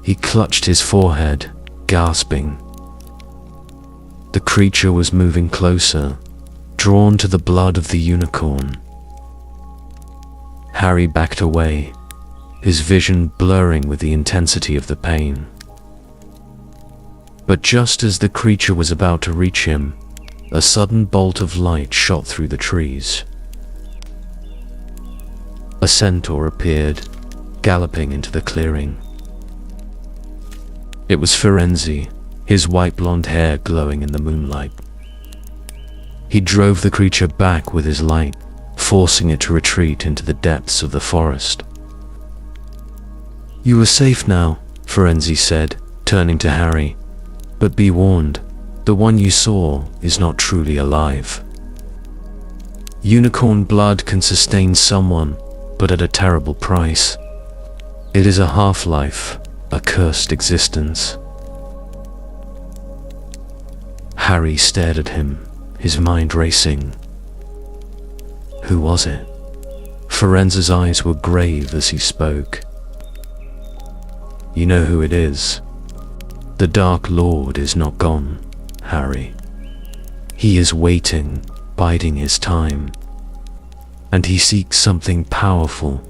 He clutched his forehead, gasping. The creature was moving closer, drawn to the blood of the unicorn. Harry backed away, his vision blurring with the intensity of the pain. But just as the creature was about to reach him, a sudden bolt of light shot through the trees. A centaur appeared, galloping into the clearing. It was Firenze, his white blonde hair glowing in the moonlight. He drove the creature back with his light, forcing it to retreat into the depths of the forest. "You are safe now," Firenze said, turning to Harry. "But be warned, the one you saw is not truly alive. Unicorn blood can sustain someone, but at a terrible price. It is a half-life, a cursed existence." Harry stared at him, his mind racing. Who was it? Firenze's eyes were grave as he spoke. "You know who it is. The Dark Lord is not gone, Harry. He is waiting, biding his time. And he seeks something powerful,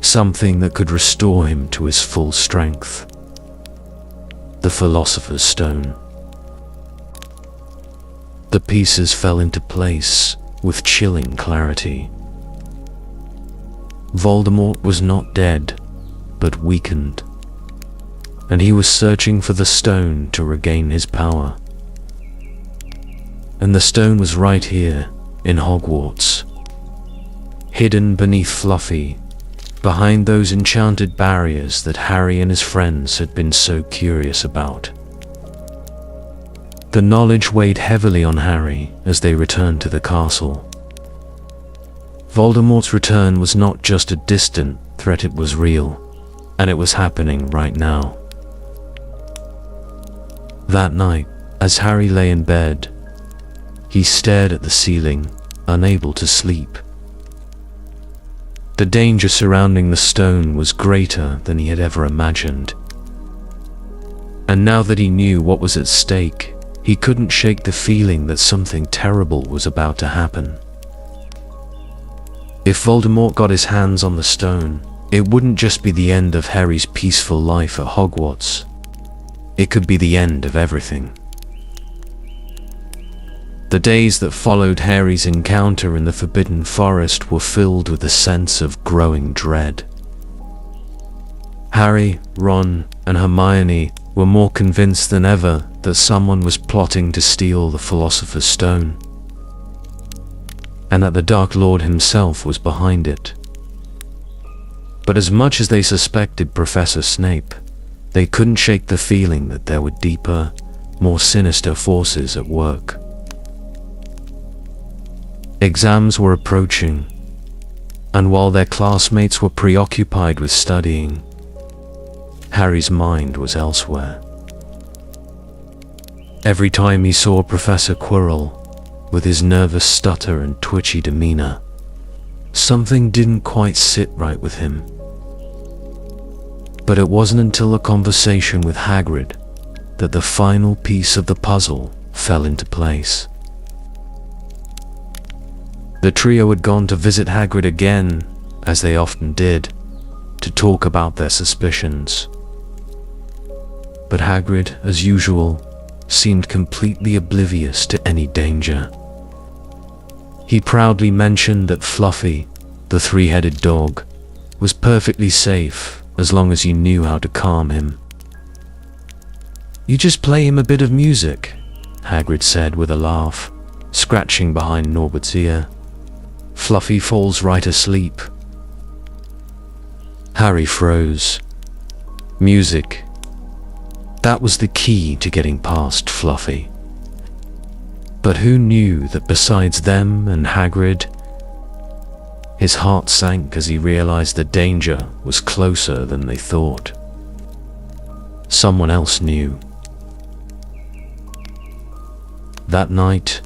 something that could restore him to his full strength. The Philosopher's Stone." The pieces fell into place with chilling clarity. Voldemort was not dead, but weakened, and he was searching for the stone to regain his power. And the stone was right here, in Hogwarts, hidden beneath Fluffy, behind those enchanted barriers that Harry and his friends had been so curious about. The knowledge weighed heavily on Harry as they returned to the castle. Voldemort's return was not just a distant threat, it was real, and it was happening right now. That night, as Harry lay in bed, he stared at the ceiling, unable to sleep. The danger surrounding the stone was greater than he had ever imagined. And now that he knew what was at stake, he couldn't shake the feeling that something terrible was about to happen. If Voldemort got his hands on the stone, it wouldn't just be the end of Harry's peaceful life at Hogwarts. It could be the end of everything. The days that followed Harry's encounter in the Forbidden Forest were filled with a sense of growing dread. Harry, Ron, and Hermione were more convinced than ever that someone was plotting to steal the Philosopher's Stone, and that the Dark Lord himself was behind it. But as much as they suspected Professor Snape, they couldn't shake the feeling that there were deeper, more sinister forces at work. Exams were approaching, and while their classmates were preoccupied with studying, Harry's mind was elsewhere. Every time he saw Professor Quirrell, with his nervous stutter and twitchy demeanor, something didn't quite sit right with him. But it wasn't until a conversation with Hagrid that the final piece of the puzzle fell into place. The trio had gone to visit Hagrid again, as they often did, to talk about their suspicions. But Hagrid, as usual, seemed completely oblivious to any danger. He proudly mentioned that Fluffy, the three-headed dog, was perfectly safe as long as you knew how to calm him. "You just play him a bit of music," Hagrid said with a laugh, scratching behind Norbert's ear. "Fluffy falls right asleep." Harry froze. Music. That was the key to getting past Fluffy. But who knew that besides them and Hagrid? His heart sank as he realized the danger was closer than they thought. Someone else knew. That night,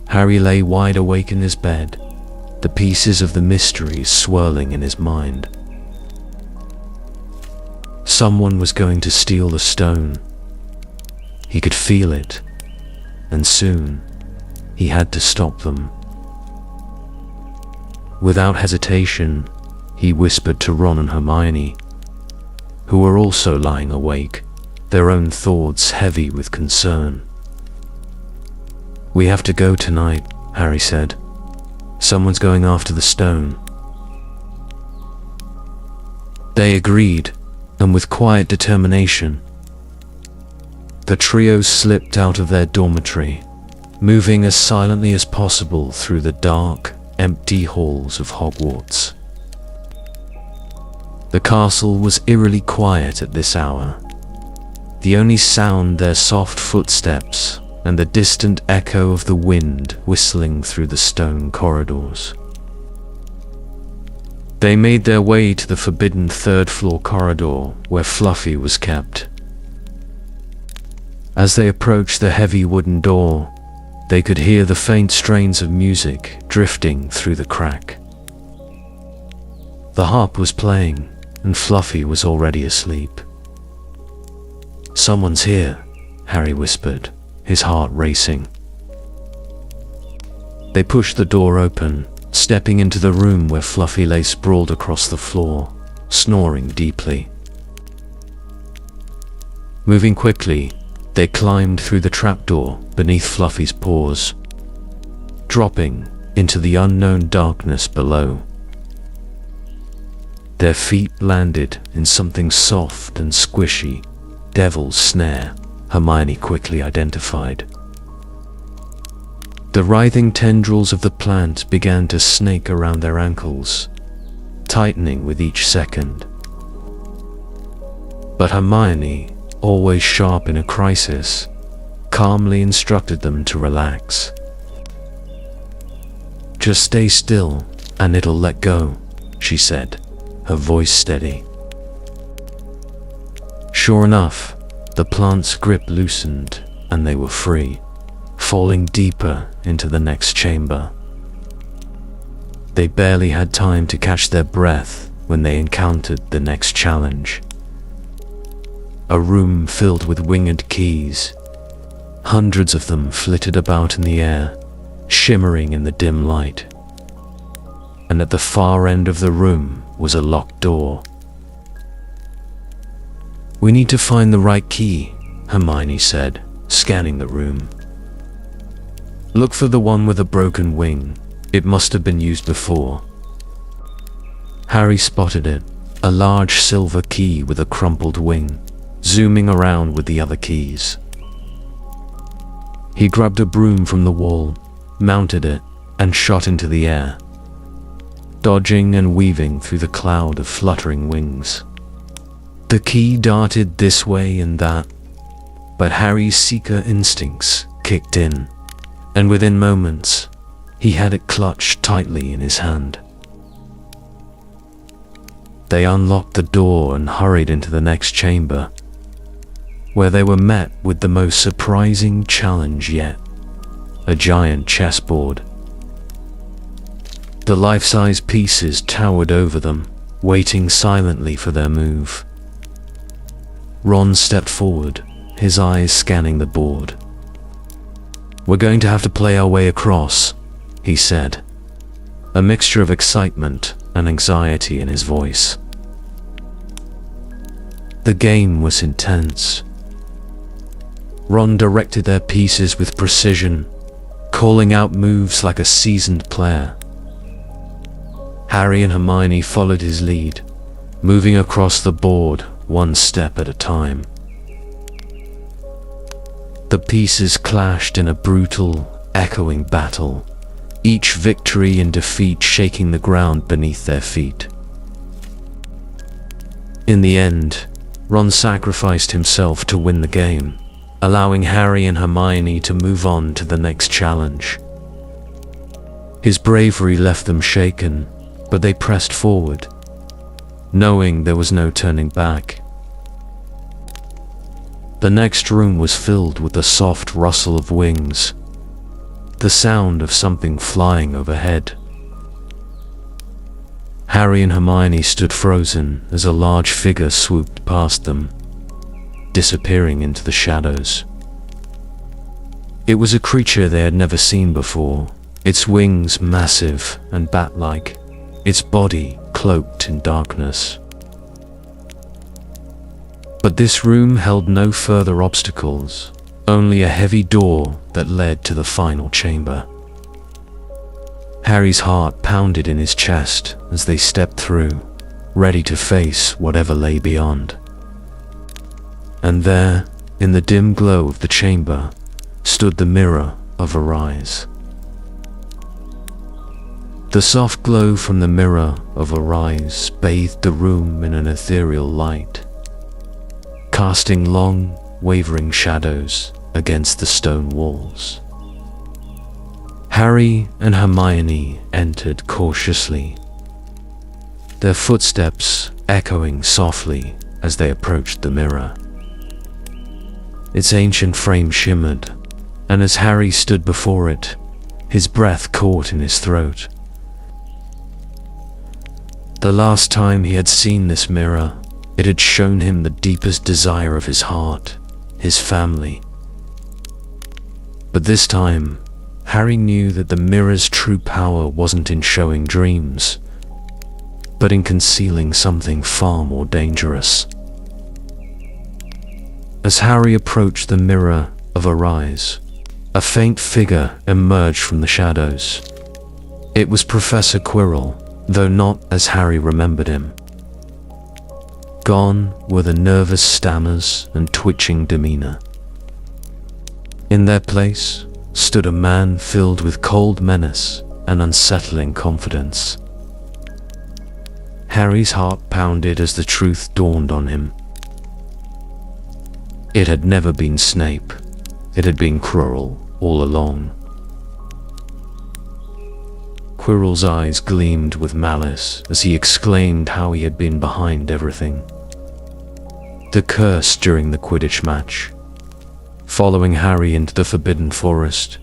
Harry lay wide awake in his bed, the pieces of the mystery swirling in his mind. Someone was going to steal the stone. He could feel it, and soon he had to stop them. Without hesitation, he whispered to Ron and Hermione, who were also lying awake, their own thoughts heavy with concern. "We have to go tonight," Harry said. "Someone's going after the stone." They agreed, and with quiet determination, the trio slipped out of their dormitory, moving as silently as possible through the dark, empty halls of Hogwarts. The castle was eerily quiet at this hour. The only sound their soft footsteps and the distant echo of the wind whistling through the stone corridors. They made their way to the forbidden third-floor corridor where Fluffy was kept. As they approached the heavy wooden door, they could hear the faint strains of music drifting through the crack. The harp was playing, and Fluffy was already asleep. "Someone's here," Harry whispered, his heart racing. They pushed the door open, stepping into the room where Fluffy lay sprawled across the floor, snoring deeply. Moving quickly, they climbed through the trapdoor beneath Fluffy's paws, dropping into the unknown darkness below. Their feet landed in something soft and squishy, Devil's Snare, Hermione quickly identified. The writhing tendrils of the plant began to snake around their ankles, tightening with each second. But Hermione, always sharp in a crisis, calmly instructed them to relax. "Just stay still, and it'll let go," she said, her voice steady. Sure enough, the plant's grip loosened, and they were free, falling deeper into the next chamber. They barely had time to catch their breath when they encountered the next challenge. A room filled with winged keys. Hundreds of them flitted about in the air, shimmering in the dim light. And at the far end of the room was a locked door. "We need to find the right key," Hermione said, scanning the room. "Look for the one with a broken wing. It must have been used before." Harry spotted it, a large silver key with a crumpled wing, zooming around with the other keys. He grabbed a broom from the wall, mounted it, and shot into the air, dodging and weaving through the cloud of fluttering wings. The key darted this way and that, but Harry's seeker instincts kicked in, and within moments, he had it clutched tightly in his hand. They unlocked the door and hurried into the next chamber, where they were met with the most surprising challenge yet: a giant chessboard. The life-size pieces towered over them, waiting silently for their move. Ron stepped forward, his eyes scanning the board. "We're going to have to play our way across," he said, a mixture of excitement and anxiety in his voice. The game was intense. Ron directed their pieces with precision, calling out moves like a seasoned player. Harry and Hermione followed his lead, moving across the board one step at a time. The pieces clashed in a brutal, echoing battle, each victory and defeat shaking the ground beneath their feet. In the end, Ron sacrificed himself to win the game, allowing Harry and Hermione to move on to the next challenge. His bravery left them shaken, but they pressed forward, knowing there was no turning back. The next room was filled with the soft rustle of wings, the sound of something flying overhead. Harry and Hermione stood frozen as a large figure swooped past them, disappearing into the shadows. It was a creature they had never seen before, its wings massive and bat-like, its body cloaked in darkness. But this room held no further obstacles, only a heavy door that led to the final chamber. Harry's heart pounded in his chest as they stepped through, ready to face whatever lay beyond. And there, in the dim glow of the chamber, stood the mirror of Arise. The soft glow from the mirror of Arise bathed the room in an ethereal light, casting long, wavering shadows against the stone walls. Harry and Hermione entered cautiously, their footsteps echoing softly as they approached the mirror. Its ancient frame shimmered, and as Harry stood before it, his breath caught in his throat. The last time he had seen this mirror, it had shown him the deepest desire of his heart, his family. But this time, Harry knew that the mirror's true power wasn't in showing dreams, but in concealing something far more dangerous. As Harry approached the mirror of Arise, a faint figure emerged from the shadows. It was Professor Quirrell, though not as Harry remembered him. Gone were the nervous stammers and twitching demeanor. In their place stood a man filled with cold menace and unsettling confidence. Harry's heart pounded as the truth dawned on him. It had never been Snape. It had been Quirrell all along. Quirrell's eyes gleamed with malice as he exclaimed how he had been behind everything. The curse during the Quidditch match, following Harry into the Forbidden Forest,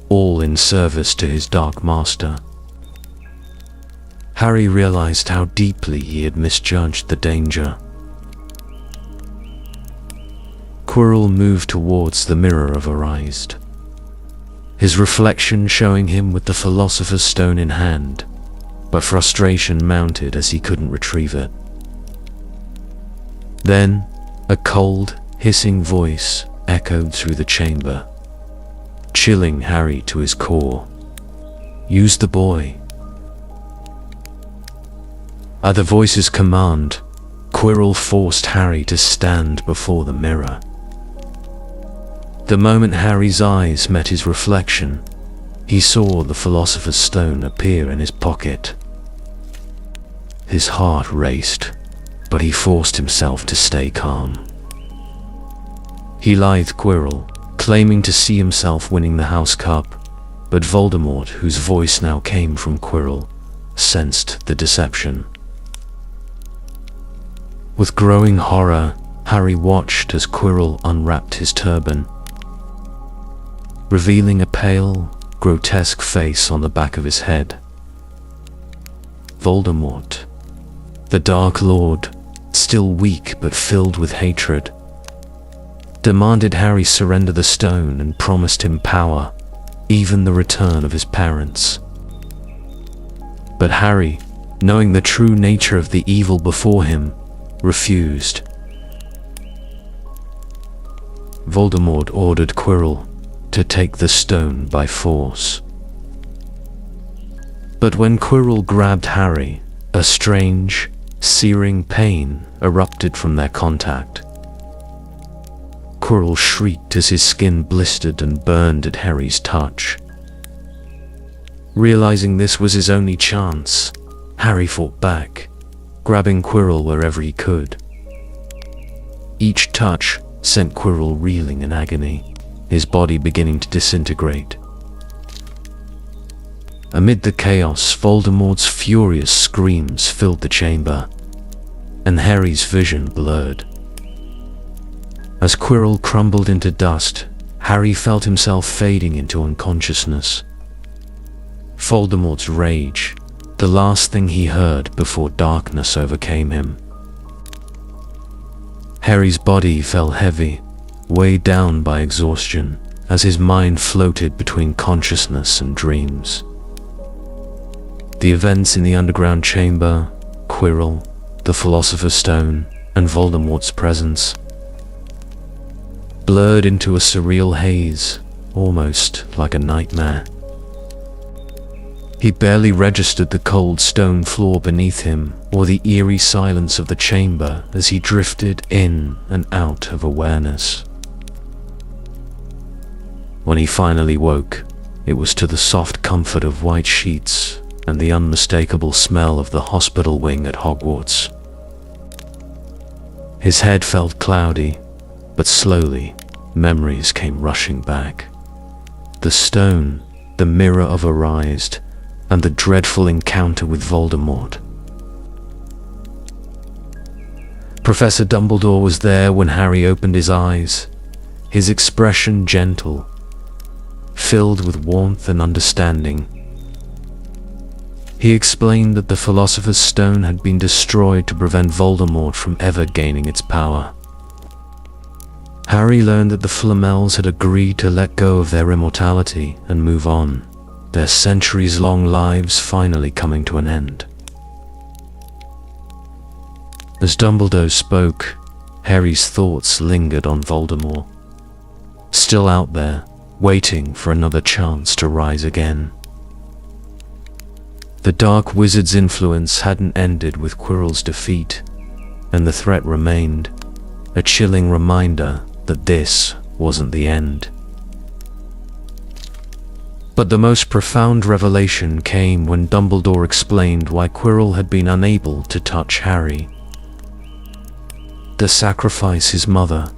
all in service to his Dark Master. Harry realized how deeply he had misjudged the danger. Quirrell moved towards the mirror of Arise, his reflection showing him with the Philosopher's Stone in hand, but frustration mounted as he couldn't retrieve it. Then, a cold, hissing voice echoed through the chamber, chilling Harry to his core. "Use the boy." At the voice's command, Quirrell forced Harry to stand before the mirror. The moment Harry's eyes met his reflection, he saw the Philosopher's Stone appear in his pocket. His heart raced, but he forced himself to stay calm. He lithed Quirrell, claiming to see himself winning the House Cup, but Voldemort, whose voice now came from Quirrell, sensed the deception. With growing horror, Harry watched as Quirrell unwrapped his turban, revealing a pale, grotesque face on the back of his head. Voldemort, the Dark Lord, still weak but filled with hatred, demanded Harry surrender the stone and promised him power, even the return of his parents. But Harry, knowing the true nature of the evil before him, refused. Voldemort ordered Quirrell to take the stone by force. But when Quirrell grabbed Harry, a strange, searing pain erupted from their contact. Quirrell shrieked as his skin blistered and burned at Harry's touch. Realizing this was his only chance, Harry fought back, grabbing Quirrell wherever he could. Each touch sent Quirrell reeling in agony, his body beginning to disintegrate. Amid the chaos, Voldemort's furious screams filled the chamber, and Harry's vision blurred. As Quirrell crumbled into dust, Harry felt himself fading into unconsciousness. Voldemort's rage, the last thing he heard before darkness overcame him. Harry's body fell heavy, weighed down by exhaustion, as his mind floated between consciousness and dreams. The events in the underground chamber, Quirrell, the Philosopher's Stone, and Voldemort's presence blurred into a surreal haze, almost like a nightmare. He barely registered the cold stone floor beneath him or the eerie silence of the chamber as he drifted in and out of awareness. When he finally woke, it was to the soft comfort of white sheets and the unmistakable smell of the hospital wing at Hogwarts. His head felt cloudy, but slowly, memories came rushing back. The stone, the mirror of Arised, and the dreadful encounter with Voldemort. Professor Dumbledore was there when Harry opened his eyes, his expression gentle, filled with warmth and understanding. He explained that the Philosopher's Stone had been destroyed to prevent Voldemort from ever gaining its power. Harry learned that the Flamels had agreed to let go of their immortality and move on, their centuries-long lives finally coming to an end. As Dumbledore spoke, Harry's thoughts lingered on Voldemort, still out there, waiting for another chance to rise again. The Dark Wizard's influence hadn't ended with Quirrell's defeat, and the threat remained, a chilling reminder that this wasn't the end. But the most profound revelation came when Dumbledore explained why Quirrell had been unable to touch Harry. The sacrifice his mother,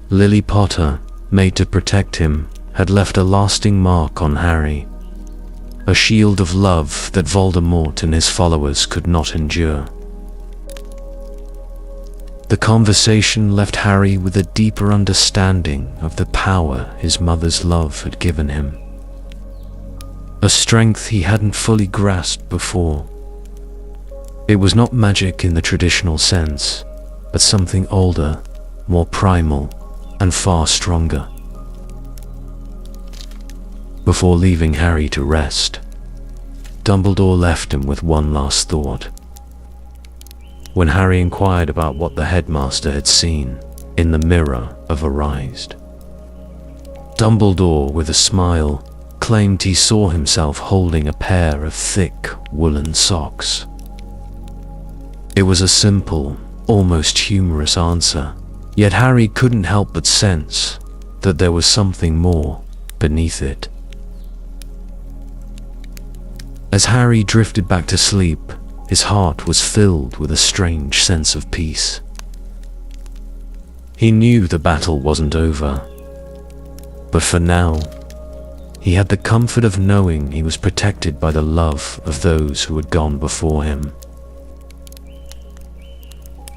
Lily Potter, made to protect him had left a lasting mark on Harry, a shield of love that Voldemort and his followers could not endure. The conversation left Harry with a deeper understanding of the power his mother's love had given him, a strength he hadn't fully grasped before. It was not magic in the traditional sense, but something older, more primal, and far stronger. Before leaving Harry to rest, Dumbledore left him with one last thought. When Harry inquired about what the headmaster had seen in the mirror of Arised, Dumbledore, with a smile, claimed he saw himself holding a pair of thick woolen socks. It was a simple, almost humorous answer, yet Harry couldn't help but sense that there was something more beneath it. As Harry drifted back to sleep, his heart was filled with a strange sense of peace. He knew the battle wasn't over, but for now, he had the comfort of knowing he was protected by the love of those who had gone before him.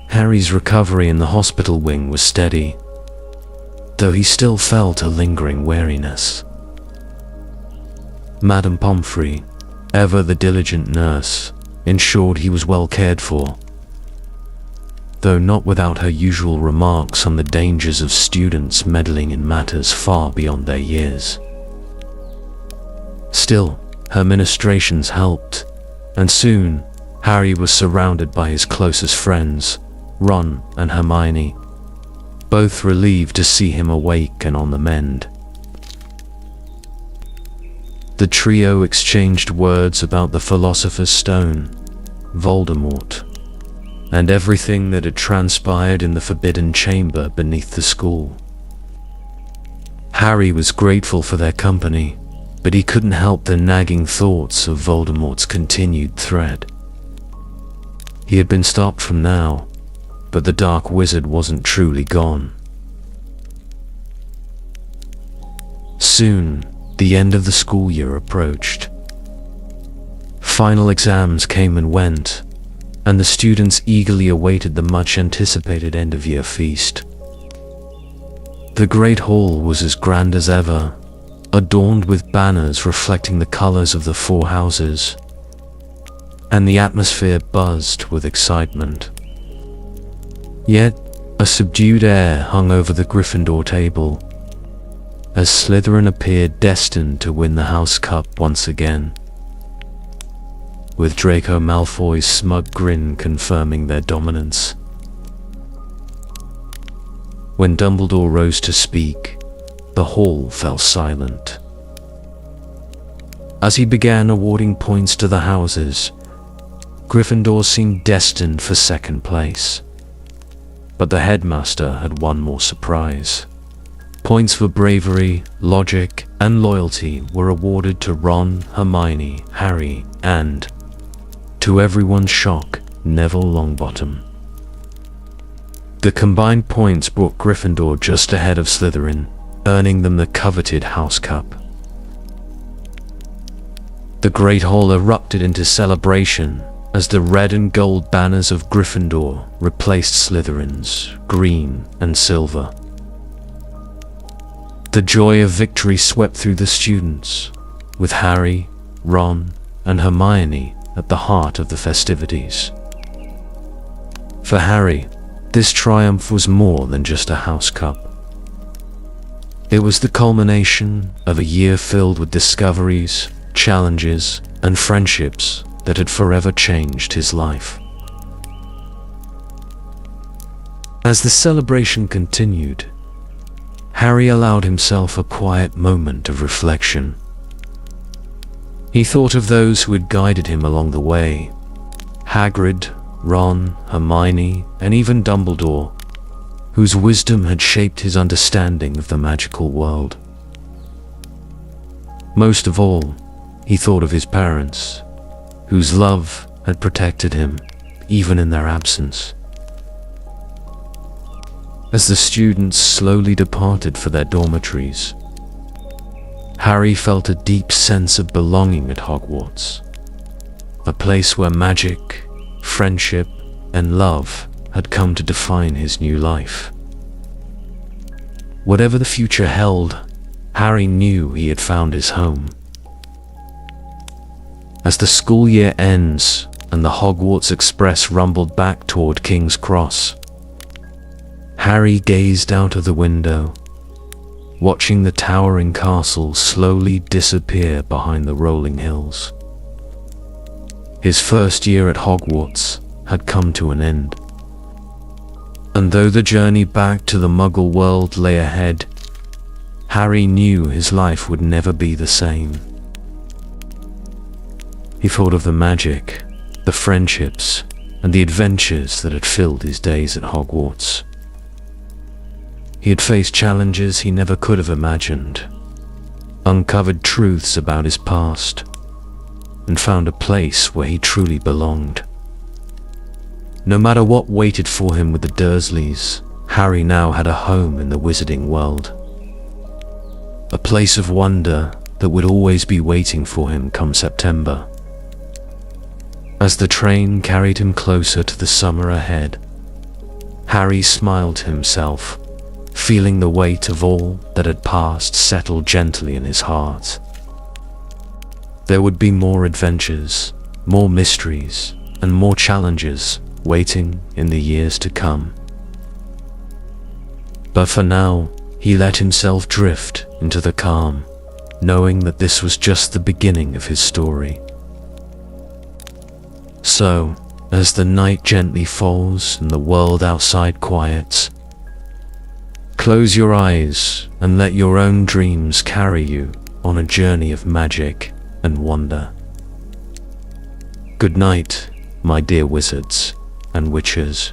Harry's recovery in the hospital wing was steady, though he still felt a lingering weariness. Madame Pomfrey, ever the diligent nurse, ensured he was well cared for, though not without her usual remarks on the dangers of students meddling in matters far beyond their years. Still, her ministrations helped, and soon Harry was surrounded by his closest friends, Ron and Hermione. both relieved to see him awake and on the mend. The trio exchanged words about the Philosopher's Stone, Voldemort, and everything that had transpired in the forbidden chamber beneath the school. Harry was grateful for their company, but he couldn't help the nagging thoughts of Voldemort's continued threat. He had been stopped from now, but the Dark Wizard wasn't truly gone. Soon, the end of the school year approached. Final exams came and went, and the students eagerly awaited the much-anticipated end-of-year feast. The Great Hall was as grand as ever, adorned with banners reflecting the colors of the 4 houses, and the atmosphere buzzed with excitement. Yet, a subdued air hung over the Gryffindor table, as Slytherin appeared destined to win the House Cup once again, with Draco Malfoy's smug grin confirming their dominance. When Dumbledore rose to speak, the hall fell silent. As he began awarding points to the houses, Gryffindor seemed destined for second place. But the headmaster had one more surprise. Points for bravery, logic, and loyalty were awarded to Ron, Hermione, Harry, and, to everyone's shock, Neville Longbottom. The combined points brought Gryffindor just ahead of Slytherin, earning them the coveted House Cup. The Great Hall erupted into celebration as the red and gold banners of Gryffindor replaced Slytherin's green and silver. The joy of victory swept through the students, with Harry, Ron, and Hermione at the heart of the festivities. For Harry, this triumph was more than just a House Cup. It was the culmination of a year filled with discoveries, challenges, and friendships that had forever changed his life. As the celebration continued, Harry allowed himself a quiet moment of reflection. He thought of those who had guided him along the way: Hagrid, Ron, Hermione, and even Dumbledore, whose wisdom had shaped his understanding of the magical world. Most of all, he thought of his parents, whose love had protected him, even in their absence. As the students slowly departed for their dormitories, Harry felt a deep sense of belonging at Hogwarts, a place where magic, friendship, and love had come to define his new life. Whatever the future held, Harry knew he had found his home. As the school year ends and the Hogwarts Express rumbled back toward King's Cross, Harry gazed out of the window, watching the towering castle slowly disappear behind the rolling hills. His first year at Hogwarts had come to an end, and though the journey back to the Muggle world lay ahead, Harry knew his life would never be the same. He thought of the magic, the friendships, and the adventures that had filled his days at Hogwarts. He had faced challenges he never could have imagined, uncovered truths about his past, and found a place where he truly belonged. No matter what waited for him with the Dursleys, Harry now had a home in the wizarding world. A place of wonder that would always be waiting for him come September. As the train carried him closer to the summer ahead, Harry smiled to himself, feeling the weight of all that had passed settle gently in his heart. There would be more adventures, more mysteries, and more challenges waiting in the years to come. But for now, he let himself drift into the calm, knowing that this was just the beginning of his story. So, as the night gently falls and the world outside quiets, Close your eyes and let your own dreams carry you on a journey of magic and wonder. Good night, my dear wizards and witches.